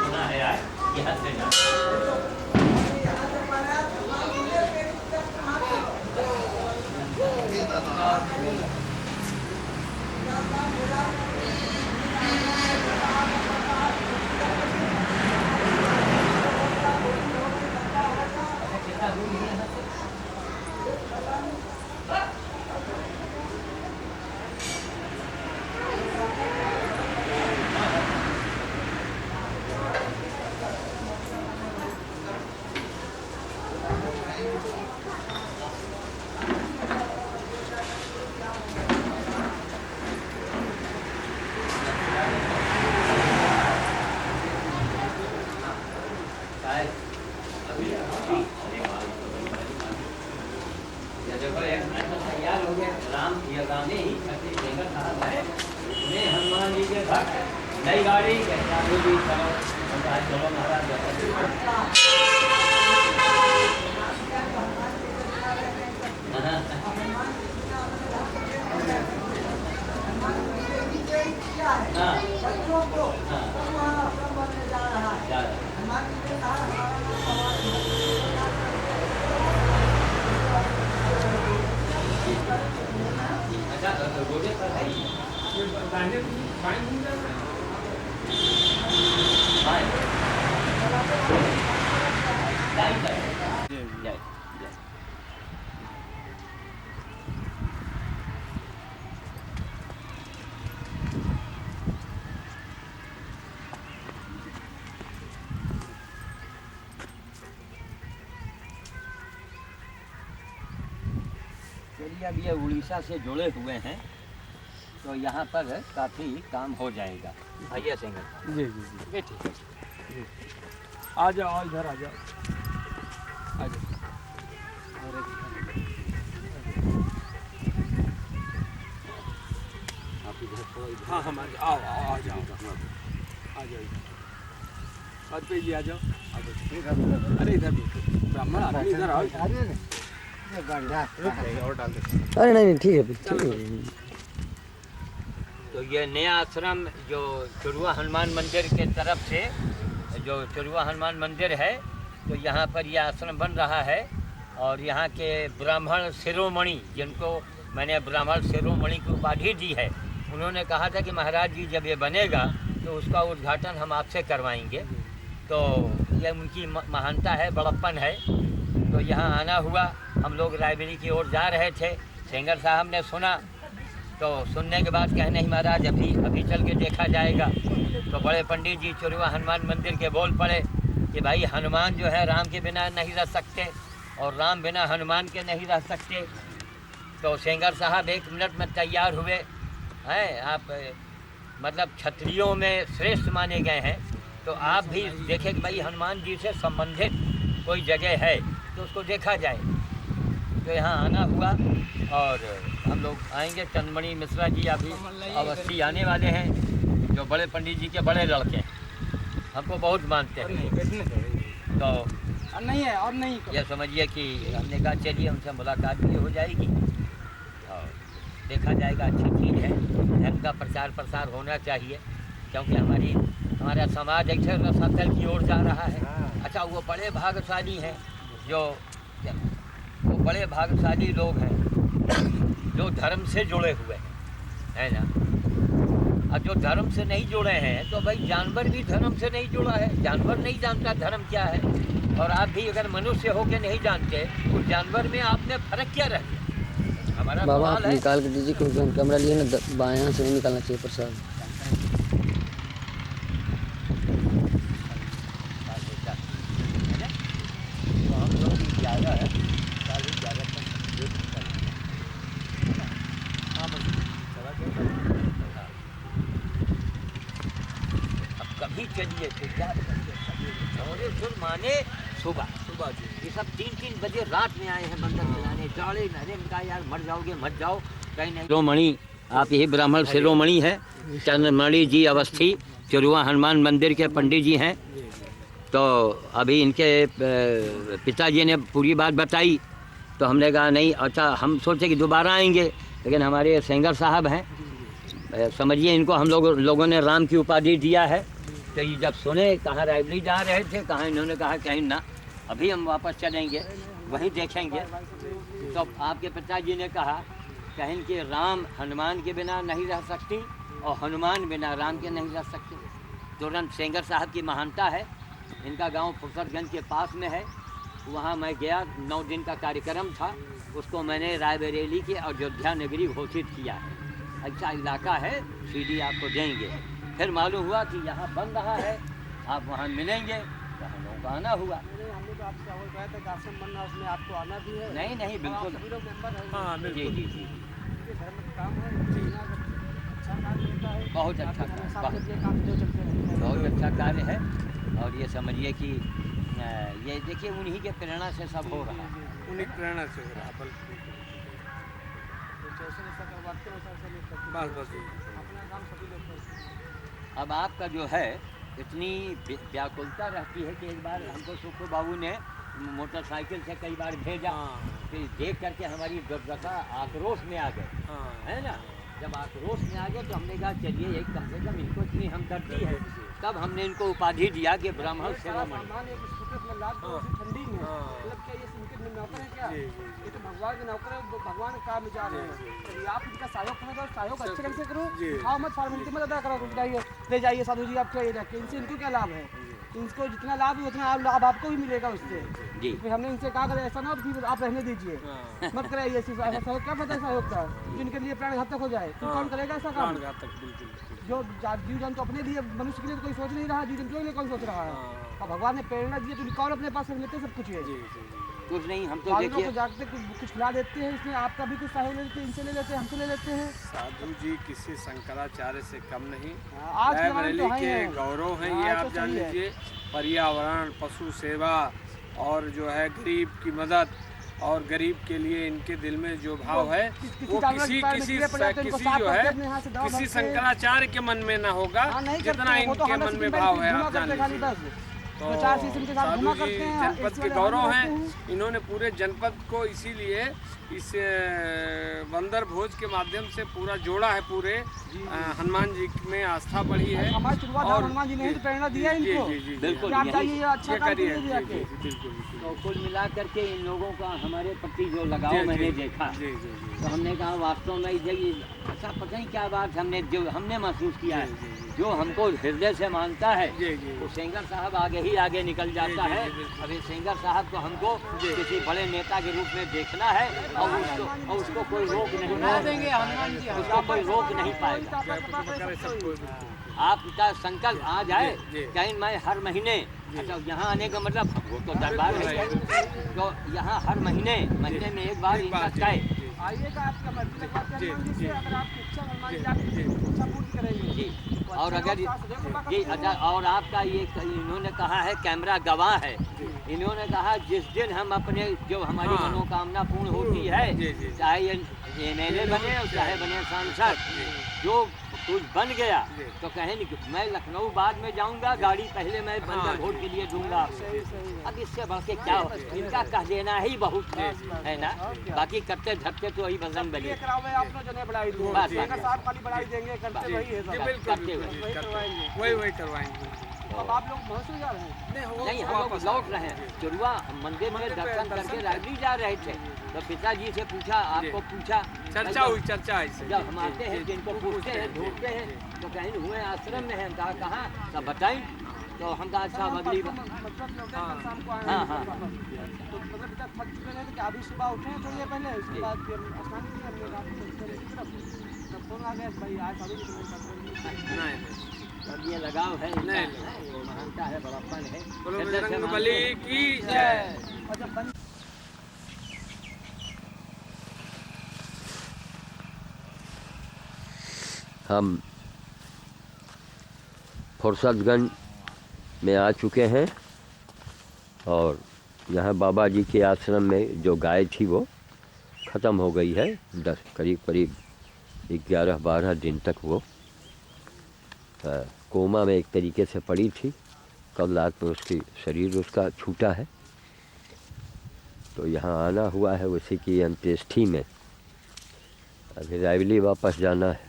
सुना है यार ये हद से ज्यादा। तैयार हो गए राम ये गाने ही छत्तीस सिंगर साहब है उन्हें हनुमान जी के भक्त नई गाड़ी कहते जी चलो चलो महाराज रोजे पर है चलिए अब ये उड़ीसा से जुड़े हुए हैं तो यहाँ पर काफ़ी काम हो जाएगा। आइए सिंगर जी जी जी बैठिए। आ जाओ इधर आ जाओ आ जाओ। आप इधर थोड़ा इधर हाँ हम आओ आओ आ जाओ आ जाओ बात पे जी आ जाओ अरे इधर ब्राह्मण आदमी इधर आओ अरे नहीं ठीक है ठीक है। तो ये नया आश्रम जो चुरुआ हनुमान मंदिर के तरफ से जो चुरुआ हनुमान मंदिर है तो यहाँ पर यह आश्रम बन रहा है और यहाँ के ब्राह्मण शिरोमणि जिनको मैंने ब्राह्मण शिरोमणि की उपाधि दी है उन्होंने कहा था कि महाराज जी जब ये बनेगा तो उसका उद्घाटन हम आपसे करवाएंगे। तो ये उनकी महानता है, बड़प्पन है। तो यहाँ आना हुआ, हम लोग रायबरेली की ओर जा रहे थे, सेंगर साहब ने सुना तो सुनने के बाद कहे नहीं महाराज अभी चल के देखा जाएगा। तो बड़े पंडित जी चुरुआ हनुमान मंदिर के बोल पड़े कि भाई हनुमान जो है राम के बिना नहीं रह सकते और राम बिना हनुमान के नहीं रह सकते। तो सेंगर साहब 1 मिनट में तैयार हुए हैं। आप मतलब क्षत्रियों में श्रेष्ठ माने गए हैं तो आप भी देखें कि भाई हनुमान जी से संबंधित कोई जगह है तो उसको देखा जाए। तो यहाँ आना हुआ और हम लोग आएंगे। चंद्रमणि मिश्रा जी अभी अवस्थी आने वाले हैं जो बड़े पंडित जी के बड़े लड़के हैं, हमको बहुत मानते हैं। तो नहीं है और नहीं यह समझिए कि हमने कहा चलिए उनसे मुलाकात भी हो जाएगी और देखा जाएगा। अच्छी चीज़ है, धर्म का प्रचार प्रसार होना चाहिए क्योंकि हमारा समाज ऐसे रसातल की ओर जा रहा है। अच्छा वो बड़े भाग्यशाली हैं वो बड़े भाग्यशाली लोग हैं जो धर्म से जुड़े हुए हैं, है ना। और जो धर्म से नहीं जुड़े हैं तो भाई जानवर भी धर्म से नहीं जुड़ा है, जानवर नहीं जानता धर्म क्या है। और आप भी अगर मनुष्य हो के नहीं जानते उस जानवर में आपने फर्क क्या रख दिया। हमारा बाबा आप सवाल है। निकाल के दीजिए क्योंकि हम कैमरा लिए ना बायां से नहीं निकालना चाहिए प्रसाद। तो हम लोग ज़्यादा है ज़्यादा अब कभी चलिए तो क्या माने सुबह ये सब 3-3 बजे रात में आए हैं मंदिर बनाने, जाड़े नरे में कहा यार मर जाओगे मत जाओ कहीं नहीं। शिरोमणि आप यही ब्राह्मण शिरोमणि है चंद्रमणि जी अवस्थी चुरुआ हनुमान मंदिर के पंडित जी हैं। तो अभी इनके पिताजी ने पूरी बात बताई तो हमने कहा नहीं अच्छा हम सोचे कि दोबारा आएंगे लेकिन हमारे सेंगर साहब हैं समझिए इनको हम लोगों ने राम की उपाधि दिया है। तो ये जब सुने कहाँ रायबरेली जा रहे थे, कहाँ इन्होंने कहा कहीं ना, अभी हम वापस चलेंगे, वहीं देखेंगे। तो आपके पिताजी ने कहा कहीं कि राम हनुमान के बिना नहीं रह सकती और हनुमान बिना राम के नहीं रह सकते। तुरंत सेंगर साहब की महानता है। इनका गांव फुरसतगंज के पास में है। वहाँ मैं गया, 9 दिन का कार्यक्रम था, उसको मैंने रायबरेली की अयोध्या नगरी घोषित किया है। अच्छा इलाका है, सीडी आपको देंगे। फिर मालूम हुआ कि यहाँ बन रहा है, आप वहाँ मिलेंगे, तो हम लोगों का आना हुआ। हमने तो आपसे अवगत कराया था कि आश्रम बनना, उसमें आपको आना भी है। नहीं नहीं बिल्कुल, सभी लोग मेंबर हैं। हाँ जी जी जी, ये धर्म का काम है, अच्छा कार्य होता है, बहुत अच्छा कार्य, काम जो चलते रहते हैं। बहुत अच्छा कार्य है। और ये समझिए कि ये देखिए उन्हीं के प्रेरणा से सब हो रहा है। उन्हीं की प्रेरणा से हो रहा है। जैसे जैसा करवाते हैं वैसा लोग करते हैं। बस अपना काम सभी लोग करते हैं। अब आपका जो है इतनी व्याकुलता रहती है कि एक बार हमको सुखू बाबू ने मोटरसाइकिल से कई बार भेजा, फिर देख करके हमारी दुर्दशा आक्रोश में आ गए, है ना। जब आक्रोश में आ गए तो हमने कहा चलिए एक कम से कम इनको इतनी हमदर्दी है, तब हमने इनको उपाधि दिया कि ब्राह्मण शिरोमणि। ठंडी में मतलब क्या ये इनके नौकर है क्या? ये तो भगवान के नौकर है, भगवान का काम जा रहे हैं। चलिए आप इनका सहयोग करो, तो सहयोग अच्छे ढंग से करो, हाँ मत फॉर्मेलिटी मत अदा करो। जाइए ले जाइए साधु जी, आपके ये रखें, इनसे इनको क्या लाभ है? इनको जितना लाभ है उतना लाभ आपको भी मिलेगा उससे। फिर हमने इनसे कहा कि ऐसा ना फिर आप रहने दीजिए, मत कराइए ऐसा सहयोग। क्या पता है सहयोग का, जिनके लिए प्राण घातक हो जाए, तो कौन करेगा ऐसा काम? जो जीव जंतु अपने लिए, मनुष्य के लिए तो कोई सोच नहीं रहा, जीव जंतु के लिए कौन सोच रहा है? और भगवान ने प्रेरणा दी तो कौन अपने पास रख लेते सब कुछ है। कुछ नहीं, हम तो देखिए जागते कुछ खिला देते हैं, इसमें आपका भी कुछ सहयोग ले लेते हैं, इनसे ले लेते हैं, हमसे ले लेते हैं। साधु जी किसी शंकराचार्य से कम नहीं, रायबरेली के गौरव हैं। ये आप जान लीजिए, पर्यावरण, पशु सेवा और जो है गरीब की मदद और गरीब के लिए इनके दिल में जो भाव है वो किसी जो है किसी शंकराचार्य के मन में ना होगा जितना इनके मन में भाव है। आप जान लीजिए, तो साधु जी जनपद के गौरव हैं। इन्होंने पूरे जनपद को इसीलिए इस बंदर भोज के माध्यम से पूरा जोड़ा है। पूरे हनुमान जी में आस्था बढ़ी है और हनुमान जी ने प्रेरणा दिया इनको। बिल्कुल अच्छा करिए। तो कुल मिला करके इन लोगों का हमारे प्रति जो लगाव मैंने देखा, तो हमने कहा वास्तव में अच्छा पता नहीं क्या बात हमने महसूस किया है। जो हमको हृदय से मानता है वो सेंगर साहब आगे ही आगे निकल जाता है। अभी सेंगर साहब को हमको किसी बड़े नेता के रूप में देखना है और उसको कोई रोक नहीं, उसको कोई रोक नहीं पाएगा। आपका संकल्प आ जाए कहीं मैं हर महीने, अच्छा यहाँ आने का मतलब वो तो दरबार है, तो यहाँ हर महीने में एक बार इनका तय आइएगा। आपका मर्जी लगवाते हैं हनुमान जी से, अगर आपकी इच्छा हनुमान जी आपकी इच्छा पूरी करेंगे जी। और अगर जी अच्छा, और आपका ये इन्होंने कहा है कैमरा गवाह है। इन्होंने कहा जिस दिन हम अपने जो हमारी मनोकामना पूर्ण होती है, चाहे ये MLA बने और चाहे बने सांसद, जो कुछ बन गया तो कहे नहीं मैं लखनऊ बाद में जाऊंगा, गाड़ी पहले मैं बंदर भोट के लिए दूंगा। अब इससे बढ़ के क्या हो, इनका कह देना ही बहुत है ना, बाकी करते धरते तो वही भजन बने। वही करवाएंगे। अब आप लोग बहुत जा रहे हैं? नहीं, हम लोग लौट रहे हैं। चुरुआ मंदिर में दर्शन करके रायबरेली जा रहे थे, तो पिताजी से पूछा, आपको पूछा, चर्चा हुई। चर्चा जब हम आते हैं जिनको पूछते हैं ढूंढते हैं तो कहीं हुए आश्रम में है, कहा कहाँ सब बताएं, तो हम कहा अच्छा अगली बार। हाँ हाँ तो मतलब थक चुके हैं कि अभी सुबह उठे थोड़ी देर पहले, उसके बाद फिर स्नान किया, फोन आ गया भाई आज साधु अब ये लगाव है, महानता है, बड़प्पन है। बजरंगबली की जय। हम फुरसतगंज में आ चुके हैं और यहाँ बाबा जी के आश्रम में जो गाय थी वो ख़त्म हो गई है। करीब 11-12 दिन तक वो कोमा में एक तरीके से पड़ी थी। कल रात में शरीर उसका छूटा है, तो यहाँ आना हुआ है उसी की अंत्येष्टि में। अभी रायबरेली वापस जाना है।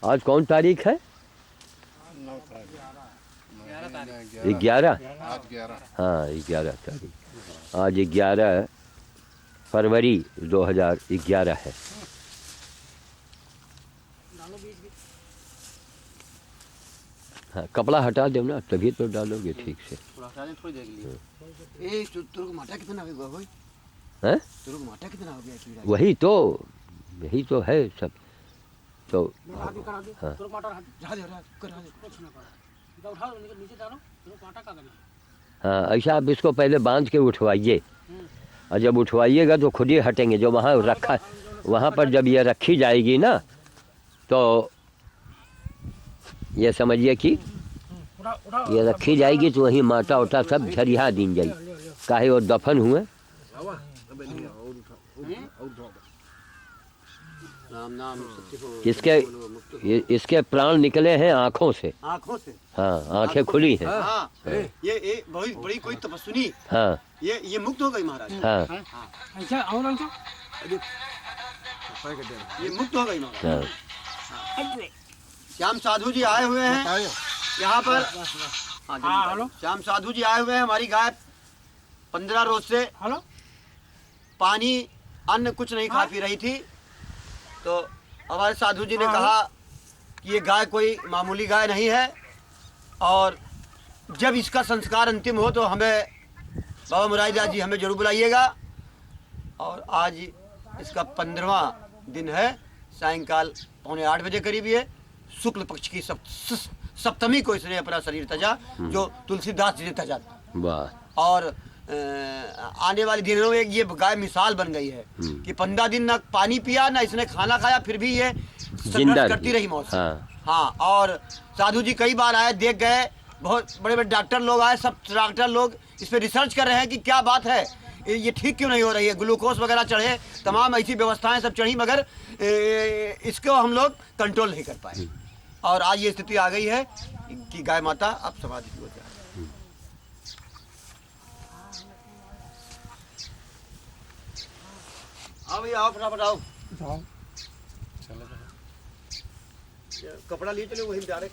आज कौन तारीख है? 11। हाँ 11 तारीख। आज 11 फरवरी 2011 है। हाँ कपड़ा हटा दो ना, तभी तो डालोगे ठीक से। थोड़ी देर के लिए। तेरे को माटा कितना हो गया भाई? हैं? तेरे को माटा कितना हो गया कीड़ा? वही तो, यही तो है सब तो। हाँ हाँ ऐसा आप इसको पहले बांध के उठवाइए, और जब उठवाइएगा तो खुद ही हटेंगे। जो वहाँ रखा, वहाँ पर जब ये रखी जाएगी ना, तो ये समझिए कि ये रखी जाएगी तो वहीं माटा उटा सब झरिया दी जाए, काहे वो दफन हुए। इसके प्राण निकले हैं आँखों से। आँखों से? हाँ आँखें खुली हैं। हाँ, ये बहुत बड़ी कोई तपस्विनी। हाँ ये मुक्त हो गई महाराज। हाँ ये मुक्त हो गई महाराज। हाँ श्याम साधु जी आए हुए हैं यहाँ पर। हाँ श्याम साधु जी आए हुए हैं। हमारी गाय 15 रोज से पानी अन्न कुछ नहीं खा पी रही थी, तो हमारे साधु जी ने कहा कि ये गाय कोई मामूली गाय नहीं है, और जब इसका संस्कार अंतिम हो तो हमें बाबा मुरारीदास जी हमें जरूर बुलाइएगा। और आज इसका 15वां दिन है, सायंकाल 7:45 बजे करीब ये शुक्ल पक्ष की सप्तमी को इसने अपना शरीर तजा, जो तुलसीदास जी ने तजा था। वाह। और आने वाले दिनों में ये गाय मिसाल बन गई है कि 15 दिन ना पानी पिया ना इसने खाना खाया, फिर भी ये संघर्ष करती रही मौत से। हाँ और साधु जी कई बार आए, देख गए, बहुत बड़े बड़े डॉक्टर लोग आए, सब डॉक्टर लोग इस पर रिसर्च कर रहे हैं कि क्या बात है, ये ठीक क्यों नहीं हो रही है। ग्लूकोज वगैरह चढ़े, तमाम ऐसी व्यवस्थाएं सब चढ़ी, मगर इसको हम लोग कंट्रोल नहीं कर पाए। और आज ये स्थिति आ गई है कि गाय माता अब समाधि की ओर जा रही है। आओ भैया, आओ फटाफट आओ। कपड़ा लिए चलो वहीं जा रहे।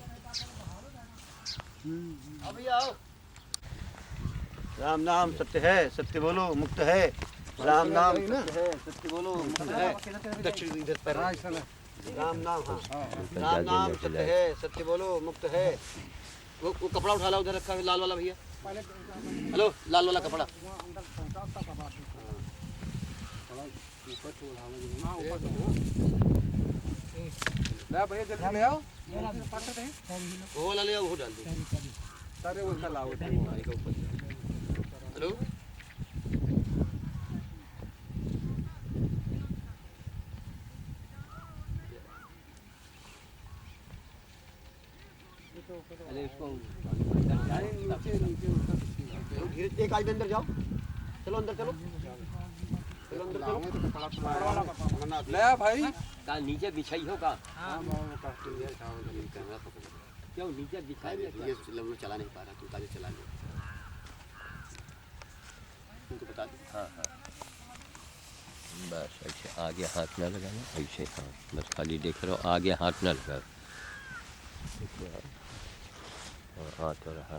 आओ भैया आओ। राम नाम सत्य है, सत्य बोलो मुक्त है। राम नाम सत्य है, सत्य बोलो मुक्त है। दक्षिण इधर पर राम नाम। हाँ राम नाम सत्य है, सत्य बोलो मुक्त है। वो कपड़ा उठा ला, उधर रखा है लाल वाला भैया। हेलो लाल वाला कपड़ा। भैया जल्दी ले आओ। वो वाला ले आओ, वो डाल दो। सारे वो लाओ। हेलो धीरे एक आदमी अंदर जाओ। चलो अंदर चलो, चलो अंदर चलो। ले आ भाई। का नीचे बिछाई हो का? क्यों नीचे बिछाई? ये चला नहीं पा रहा, तू काहे चला नहीं? तुमको बता दो। हाँ हाँ बस ऐसे आगे हाथ न लगाना, ऐसे। हाँ बस खाली देख रहे हो, आगे हाथ न लगा। हाँ तो रहा।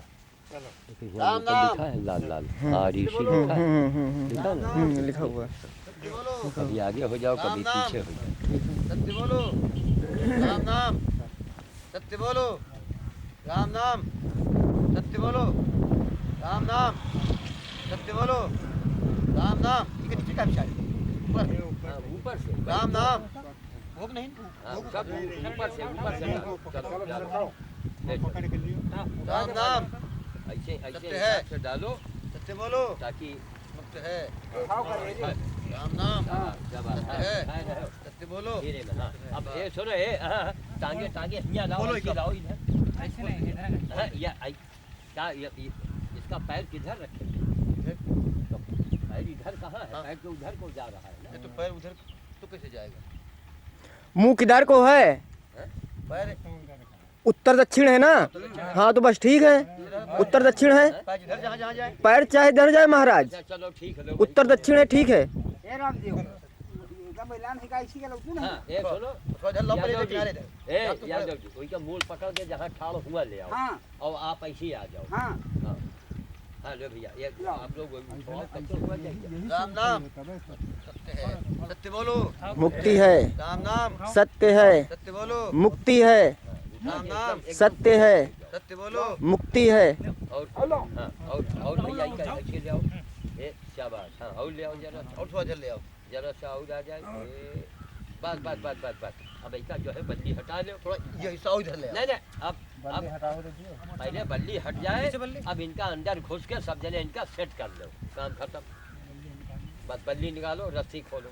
राम नाम लिखा है लाल लाल आरिशी लिखा है, लिखा ना, लिखा हुआ है। कभी आगे हो जाओ, कभी पीछे हो जाओ। सत्य बोलो राम नाम, सत्य बोलो राम नाम, सत्य बोलो राम नाम, सत्य बोलो राम नाम। ठीक है, ठीक है, ऊपर से राम नाम भोग नहीं, सब ऊपर से राम नाम ऐसे सत्य ऐसे है। हाथ से डालो, सत्य बोलो ताकि मुक्त है। राम नाम सत्य है, सत्य बोलो। धीरे में। हाँ अब ये सुनो, ये टांगे टांगे यहाँ लाओ, ऐसे लाओ इधर। ऐसे नहीं इधर। हाँ या क्या इसका पैर किधर रखेंगे? तो पैर इधर कहाँ है? पैर तो उधर को जा रहा है ना। तो पैर उधर तो कैसे जाएगा? मुंह किधर को है? पैर उत्तर दक्षिण है ना? हाँ तो बस ठीक है, उत्तर दक्षिण है। पैर इधर जहाँ जहाँ जाए। पैर चाहे इधर जाए महाराज, चलो ठीक है, उत्तर दक्षिण है, ठीक है। हाँ, ये सुनो यादव जी कोई का मूल पकड़ के जहाँ ठाड़ हुआ ले आओ और आप ऐसे ही आ जाओ। हाँ लो भैया ये आप लोग राम नाम सत्य बोलो, मुक्ति है, राम नाम सत्य है, सत्य बोलो, मुक्ति है, राम नाम सत्य है, सत्य बोलो, मुक्ति है। और हाँ और भैया इनका अच्छे ले आओ। ए शाबाश। हाँ और ले आओ जरा और थोड़ा जल ले आओ। जरा सा और आ जाए। बस बस बस बस बस अब इसका जो है बल्ली हटा लो थोड़ा। ये हिस्सा और इधर ले आओ। नहीं अब पहले बल्ली हट जाए। अब इनका अंदर घुस के सब जने इनका सेट कर लो, काम खत्म। बस बल्ली निकालो, रस्सी खोलो।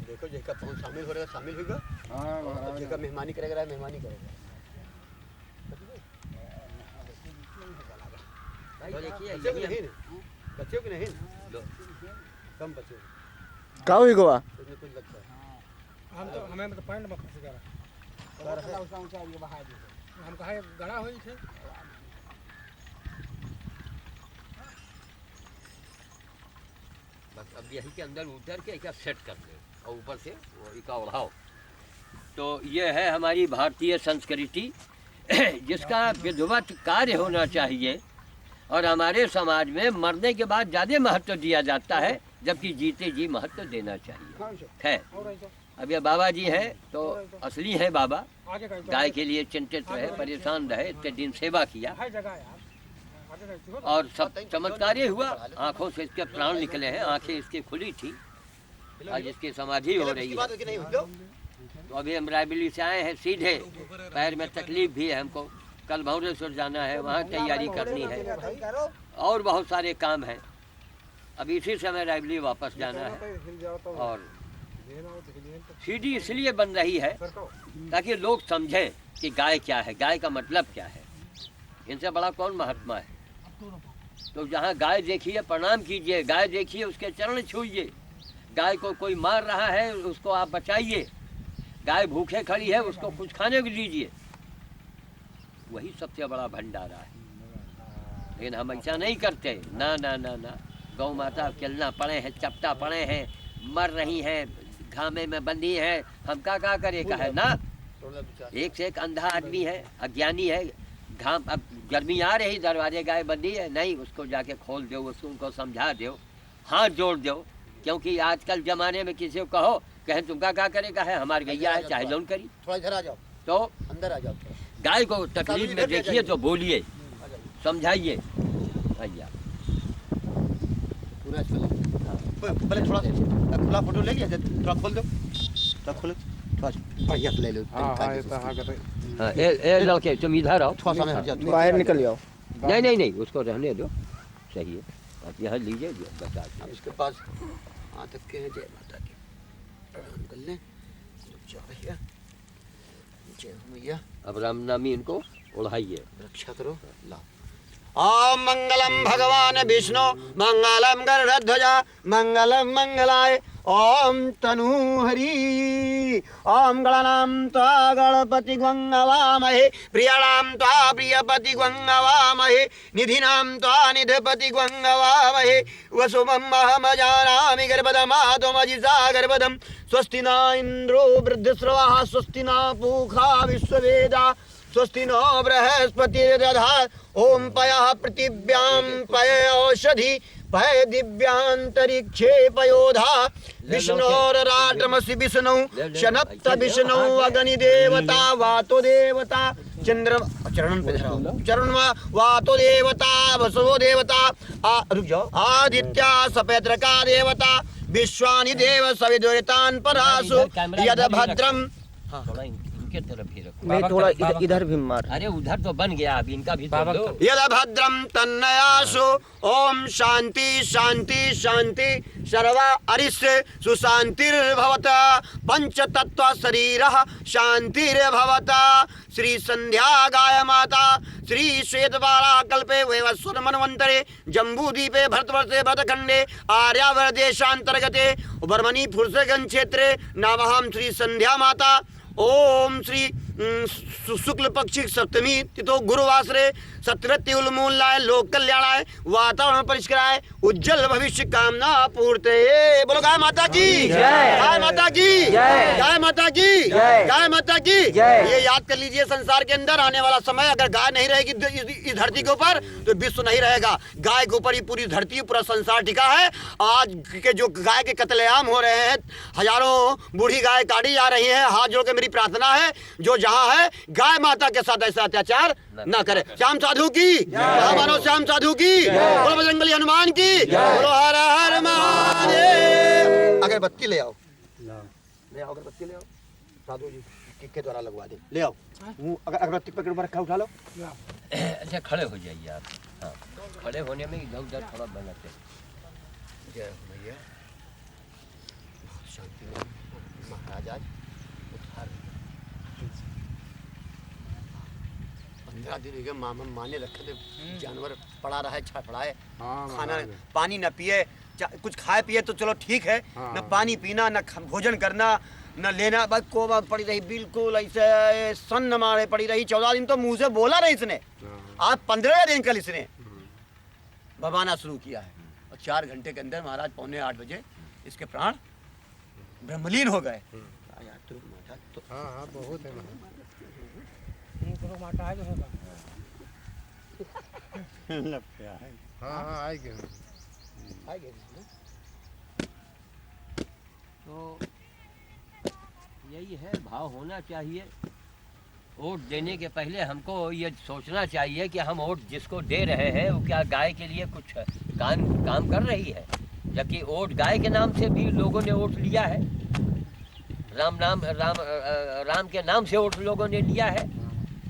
देखो जेका कौन शामिल हो रहेगा, शामिल होगा। और जेका मेहमानी करेगा, मेहमानी करेगा। तो देखिए बच्चे को नहीं, बच्चे को नहीं, कम बच्चे का हुई गोवा उसमें कुछ लगता है। हम तो हमें तो पॉइंट में फंस गया हम कहा गड़ा हुई थे। बस अब यही के अंदर उतर के एक सेट कर ले और ऊपर से वो इका उड़ाओ। तो ये है हमारी भारतीय संस्कृति जिसका विधिवत कार्य होना चाहिए। और हमारे समाज में मरने के बाद ज़्यादा महत्व दिया जाता है, जबकि जीते जी महत्व देना चाहिए। खैर अब ये बाबा जी हैं तो असली हैं बाबा। गाय के लिए चिंतित रहे, परेशान रहे, इतने दिन सेवा किया और सब चमत्कार ही हुआ। आंखों से इसके प्राण निकले हैं, आंखें इसकी खुली थी। आज इसकी समाधि हो रही है। तो अभी हम रायबरेली से आए हैं सीधे। पैर में तकलीफ भी है हमको, कल भौरेश्वर जाना है, वहाँ तैयारी करनी है और बहुत सारे काम हैं। अब इसी समय रायबरेली वापस जाना है। और सीढ़ी इसलिए बन रही है ताकि लोग समझें कि गाय क्या है, गाय का मतलब क्या है, इनसे बड़ा कौन महात्मा है। तो जहाँ गाय देखिए प्रणाम कीजिए, गाय देखिए उसके चरण छूइए। गाय को कोई मार रहा है उसको आप बचाइए। गाय भूखे खड़ी है उसको कुछ खाने को दीजिए। वही सबसे बड़ा भंडारा है। लेकिन हम ऐसा नहीं करते। ना ना ना ना, गौ माता चलना पड़े हैं, चपटा पड़े हैं, मर रही हैं, घामे में बंधी हैं, हम क्या करें का है ना। एक से एक अंधा आदमी है, अज्ञानी है। घाम अब गर्मी आ रही, दरवाजे गाय बंदी है, नहीं उसको जाके खोल दो, उसको उनको समझा दो, हाथ जोड़ दो। क्योंकि आजकल ज़माने में किसी को कहो कहें तुमका क्या करेगा है, हमारी गैया है चाहे जौन करी। थोड़ा इधर आ जाओ, तो अंदर आ जाओ। गाय को तकलीफ में देखिए तो बोलिए, समझाइए भैया। पूरा पहले थोड़ा खुला फोटो ले लिया, थोड़ा खोल दो, थोड़ा खोलो, थोड़ा बढ़िया ले लो। हाँ ए लड़के तुम इधर आओ, थोड़ा समय हट जाओ, बाहर निकल जाओ। नहीं उसको रहने दो, सही है। आप यहाँ लीजिए बता अब इसके पास वहाँ तक के हैं। जय माता की प्रणाम कर लें। जय भैया, जय हो मैया। अब रामनामी इनको उड़ाइए, रक्षा करो। ला ओम मंगलम भगवान विष्णु मंगलम गरुड़ध्वजा मंगलम मंगलाय ओम तनु हरि ओम गणानां त्वा गणपति गंगवामहे प्रियाणां त्वा प्रियपति गंगवामहे निधिनां त्वा निधपति गंगवामहे वसुमं महमजानामि गर्भदमातुमजिषा गर्भदं स्वस्ति न इन्द्रो वृद्धश्रवः स्वस्ति न पूषा विश्ववेदा स्वस्ति नो बृहस्पतिर्दधात् ओम पयः पृथिव्यां पय औषधि पय दिव्यांतरिक्षे पयोधा विष्णोरात्रमसि विष्णु शनप्त विष्णु अग्नि देवता वातो देवता चंद्र चरण वातो देवता वसो देवता रुक जाओ आदित्य सपेद्रका देवता विश्वानि देव सविदुरितान् परासु यद भद्रम। इनके तरफ ही रखो। नहीं थोड़ा इधर भी मार। अरे उधर तो बन गया, अब इनका भी तो दो। यद भद्रम तन्नयासु ओम शांति शांति शांति सर्वा अरिष्य सुशांतिर्भवता पंचतत्व शरीरः शांतिर्भवता। श्री संध्या गाय माता श्री श्वेतबाला कल्पे वैवस्वत मनवंतरे जम्बूद्वीपे भरतवर्षे भरतखंडे आर्यावर्त देशांतर्गते बर्मणी फुर्सगंज क्षेत्रे नामहं श्री संध्या माता ओम श्री शुक्ल पक्षी सप्तमी तिथो गुरुवासरे सत्रत्य उन्मूलनाय लोक कल्याणाय वातावरण परिष्कराय उज्जवल भविष्य कामना पूर्ते। बोलो गाय माता की जय, गाय माता की जय, गाय माता की जय, गाय माता की जय। ये याद कर लीजिए, संसार के अंदर आने वाला समय अगर गाय नहीं रहेगी इस धरती के ऊपर तो विश्व नहीं रहेगा। गाय के ऊपर ही पूरी धरती पूरा संसार टिका है। आज के जो गाय के कत्लेआम हो रहे हैं, हजारों बूढ़ी गाय काटी जा रही है, हाथ जोड़ के मेरी प्रार्थना है जो जहाँ है गाय माता के साथ ऐसा अत्याचार न करे। श्याम साधु की मानो, श्याम साधु की, बोलो बजरंगबली हनुमान की, बोलो हर हर महादेव। अगरबत्ती ले आओ, ले आओ अगरबत्ती ले आओ, साधु जी के द्वारा लगवा दे, ले आओ। अगरबत्ती पकड़ पर रखा, उठा लो। अच्छा खड़े हो जाइए आप। हाँ, खड़े होने में इधर उधर थोड़ा बनाते। जय हो भैया, शांति महाराज आज उधार 15 दिन हो गए माने रखे थे, जानवर पड़ा रहा है, छड़फड़ाए, खाना पानी न पिए, कुछ खाए पिए तो चलो ठीक है, न पानी पीना, न भोजन करना, न लेना, बस कोमा पड़ी रही, बिल्कुल ऐसे सन्न मारे पड़ी रही। 14 दिन तो मुंह से बोला नहीं इसने, आज 15 दिन कल इसने भवाना शुरू किया है। और 4 घंटे के अंदर महाराज 7:45 बजे इसके प्राण ब्रह्मलीन हो गए। हाँ बहुत है माटा है जो होगा। हाँ आएंगे। तो यही है, भाव होना चाहिए। वोट देने के पहले हमको ये सोचना चाहिए कि हम वोट जिसको दे रहे हैं वो क्या गाय के लिए कुछ काम कर रही है। जबकि वोट गाय के नाम से भी लोगों ने वोट लिया है, राम के नाम से वोट लोगों ने लिया है।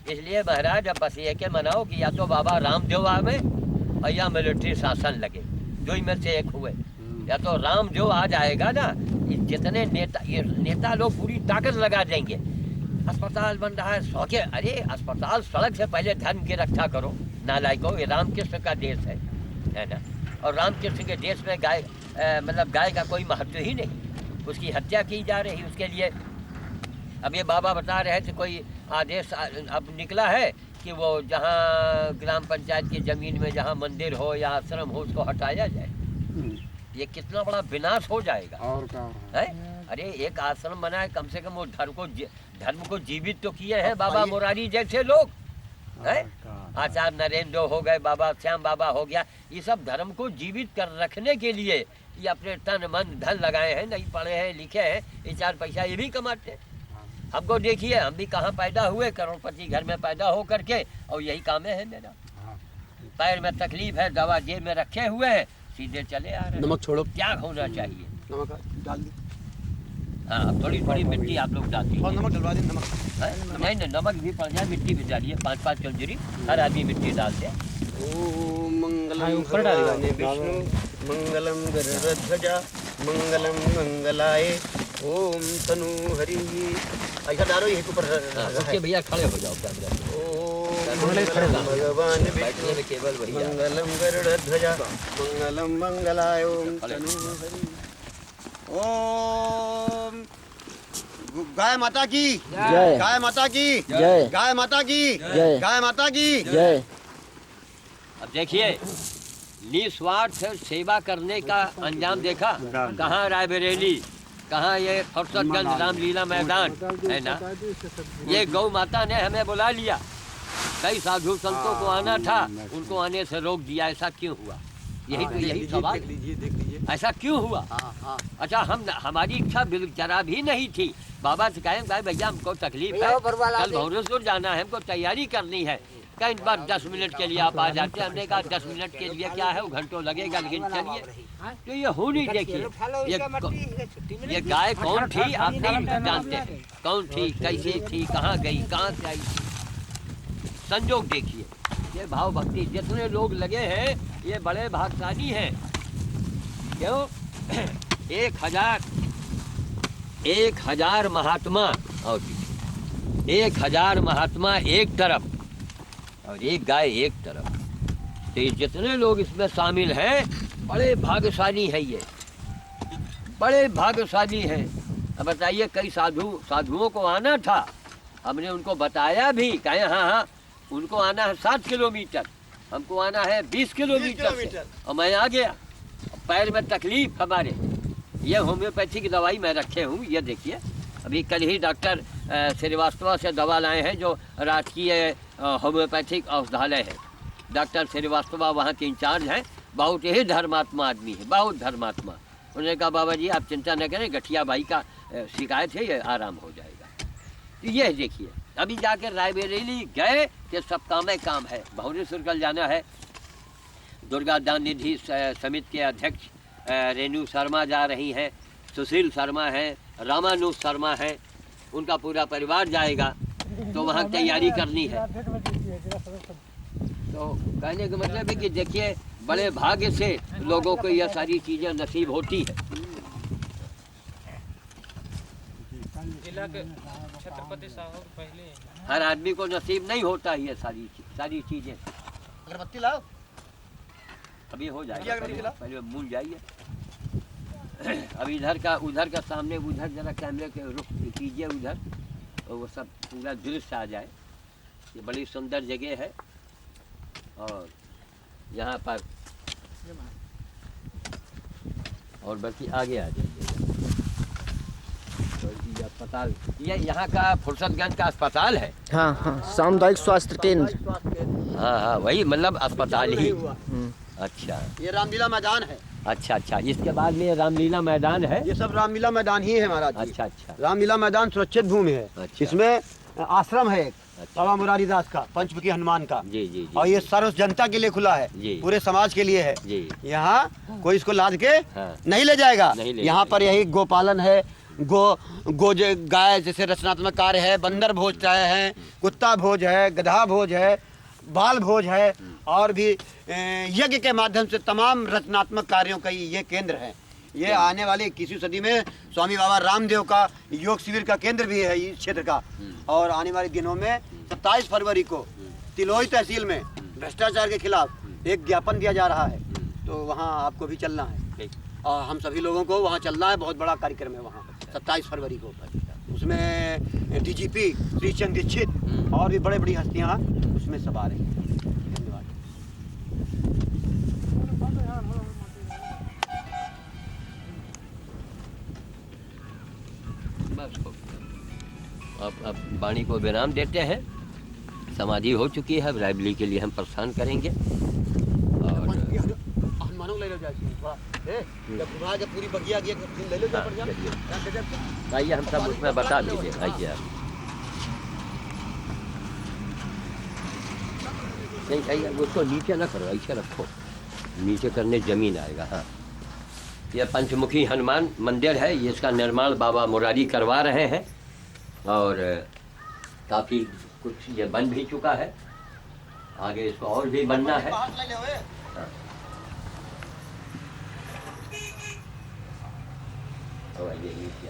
इसलिए महाराज अब बस ये के मनाओ कि या तो बाबा रामदेव आवे और या मिलिट्री शासन लगे, दो ही में से एक हुए। या तो रामदेव आ जाएगा ना, जितने नेता लोग पूरी ताकत लगा देंगे। अस्पताल बन रहा है, सौखे, अरे अस्पताल सड़क से पहले धर्म की रक्षा करो नालायकों। ये रामकृष्ण का देश है ना, और रामकृष्ण के देश में गाय मतलब गाय का कोई महत्व ही नहीं, उसकी हत्या की जा रही। उसके लिए अब ये बाबा बता रहे थे कोई आदेश अब निकला है कि वो जहाँ ग्राम पंचायत की ज़मीन में जहाँ मंदिर हो या आश्रम हो उसको हटाया जाए। ये कितना बड़ा विनाश हो जाएगा। और क्या है? अरे एक आश्रम बना है, कम से कम वो धर्म को जीवित तो किए हैं बाबा मुरारी जैसे लोग है। आचार्य नरेंद्र हो गए, बाबा श्याम बाबा हो गया, ये सब धर्म को जीवित कर रखने के लिए ये अपने तन मन धन लगाए हैं, नहीं पढ़े हैं लिखे हैं, ये 4 पैसा ये भी कमाते हैं। हमको देखिए, हम भी कहाँ पैदा हुए, करोड़पति घर में पैदा हो करके, और यही काम है मेरा। पैर में तकलीफ है, दवा जेब में रखे हुए हैं, सीधे चले आ रहे हैं। नमक छोड़ो, त्याग होना चाहिए। नमक डाल दी। हाँ, थोड़ी थोड़ी मिट्टी आप लोग डाल दीजिए। नमक डलवा दी, नमक नहीं नहीं, नमक भी पड़ जाए, मिट्टी भी डालिए, 5-5 चंजरी हर आदमी मिट्टी डाल दे। ओम मंगलम भगवाने विष्णु मंगलम गरुड़ध्वजा मंगलम मंगलाय ओम तनु हरि। ऐसा डालो, यही ऊपर ओके भैया, खड़े हो जाओ कैमरा। भगवान बैठने में केवल वही है। मंगलम गरुड़ध्वजा मंगलम मंगलाय ओम तनु हरि। ओम गाय माता की जय, गाय माता की जय, गाय माता की जय, गाय माता की जय। अब देखिए, निस्वार्थ सेवा करने का अंजाम देखा। कहाँ रायबरेली, कहाँ ये फुर्सतगंज रामलीला मैदान है ना, ये गौ माता ने हमें बुला लिया। कई साधु संतों को आना था, उनको आने से रोक दिया। ऐसा क्यों हुआ? यही तो यही सवाल। देख लीजिए ऐसा क्यों हुआ? अच्छा, हमारी इच्छा जरा भी नहीं थी। बाबा से कहें भैया हमको तकलीफ है, कल भुवनेश्वर जाना है, हमको तैयारी करनी है। कई बार 10 मिनट के लिए आप आ जाते हैं। हमने कहा 10 मिनट के लिए क्या है, वो घंटों लगेगा, लेकिन चलिए। तो ये हो नहीं, देखिए ये गाय कौन थी आप नहीं जानते हैं, कौन थी, कैसी थी, कहाँ गई, कहाँ से आई। संजोग देखिए, ये भाव भक्ति जितने लोग लगे हैं ये बड़े भाग्यशाली हैं। क्यों? 1000 महात्मा, और 1000 महात्मा एक तरफ और एक गाय एक तरफ। तो ये जितने लोग इसमें शामिल हैं बड़े भाग्यशाली है, ये बड़े भाग्यशाली हैं। अब बताइए, कई साधुओं को आना था, हमने उनको बताया भी, कहे हाँ हाँ उनको आना है 7 किलोमीटर, हमको आना है 20 किलोमीटर से, और मैं आ गया। पैर में तकलीफ हमारे, ये होम्योपैथिक दवाई मैं रखे हूँ, ये देखिए। अभी कल ही डॉक्टर श्रीवास्तव से दवा लाए हैं, जो राजकीय होम्योपैथिक औषधालय है। डॉक्टर श्रीवास्तव वहाँ के इंचार्ज हैं, बहुत ही धर्मात्मा आदमी है, बहुत धर्मात्मा। उन्होंने कहा बाबा जी आप चिंता न करें, गठिया बाई का शिकायत है, ये आराम हो जाएगा। तो ये देखिए, अभी जाकर रायबरेली गए कि सब काम काम है। भुवनेश्वर कल जाना है। दुर्गा दान निधि समिति के अध्यक्ष रेणु शर्मा जा रही हैं, सुशील शर्मा हैं, रामानुज शर्मा हैं, उनका पूरा परिवार जाएगा। तो वहाँ तैयारी करनी है। तो कहने का मतलब है कि देखिए, बड़े भाग्य से लोगों को यह सारी चीज़ें नसीब होती है। जिला के छत्रपति साहब पहले हर आदमी को नसीब नहीं होता है ये सारी चीज़ें। अगरबत्ती लाओ, अभी हो जाएगा, पहले मूल जाइए। अब इधर का सामने उधर जरा कैमरे के रुख कीजिए उधर, और वो सब पूरा दृश्य आ जाए। ये बड़ी सुंदर जगह है, और यहाँ पर और बल्कि आगे आ जाइए। तो ये अस्पताल, ये यहाँ का फुर्सतगंज का अस्पताल है। हाँ हाँ, सामुदायिक स्वास्थ्य केंद्र। हाँ हाँ, वही मतलब अस्पताल ही। हुआ। अच्छा ये रामलीला मैदान है। अच्छा अच्छा, इसके बाद में रामलीला मैदान है। ये सब रामलीला मैदान ही है महाराज जी। अच्छा अच्छा रामलीला मैदान सुरक्षित भूमि है। अच्छा। इसमें आश्रम है एक अच्छा। बाबा मुरारी दास का, पंचमुखी हनुमान का। जी जी जी। और ये सर्व जनता के लिए खुला है, जी। पूरे समाज के लिए है। जी यहाँ कोई इसको लाद के हाँ। नहीं ले जाएगा। नहीं ले यहाँ पर यही गोपालन है, गाय जैसे रचनात्मक कार्य है, बंदर भोज चाहे है, कुत्ता भोज है, गधा भोज है, बाल भोज है, और भी यज्ञ के माध्यम से तमाम रचनात्मक कार्यों का ये केंद्र है। ये आने वाली 21वीं सदी में स्वामी बाबा रामदेव का योग शिविर का केंद्र भी है इस क्षेत्र का। और आने वाले दिनों में 27 फरवरी को तिलोई तहसील में भ्रष्टाचार के खिलाफ एक ज्ञापन दिया जा रहा है। तो वहाँ आपको भी चलना है, और हम सभी लोगों को वहाँ चलना है। बहुत बड़ा कार्यक्रम है वहाँ 27 फरवरी को। उसमें डीजीपी श्रीचंद दीक्षित और भी बड़ी बड़ी हस्तियाँ उसमें सब आ रही हैं। धन्यवाद। अब वाणी को विराम देते हैं। समाधि हो चुकी है, रायबरेली के लिए हम प्रस्थान करेंगे। और हनुमानों ले लो जाए, जब पूरी बगिया गई ले लो जाए। आइए हम सब उसमें बता दीजिए। आइए आप नहीं आइए, उसको नीचे ना करो, ऐसे रखो, नीचे करने जमीन आएगा। हाँ, यह पंचमुखी हनुमान मंदिर है, ये इसका निर्माण बाबा मुरारी करवा रहे हैं। और काफ़ी कुछ ये बन भी चुका है, आगे इसको और भी बनना है। हाँ। और ये नीचे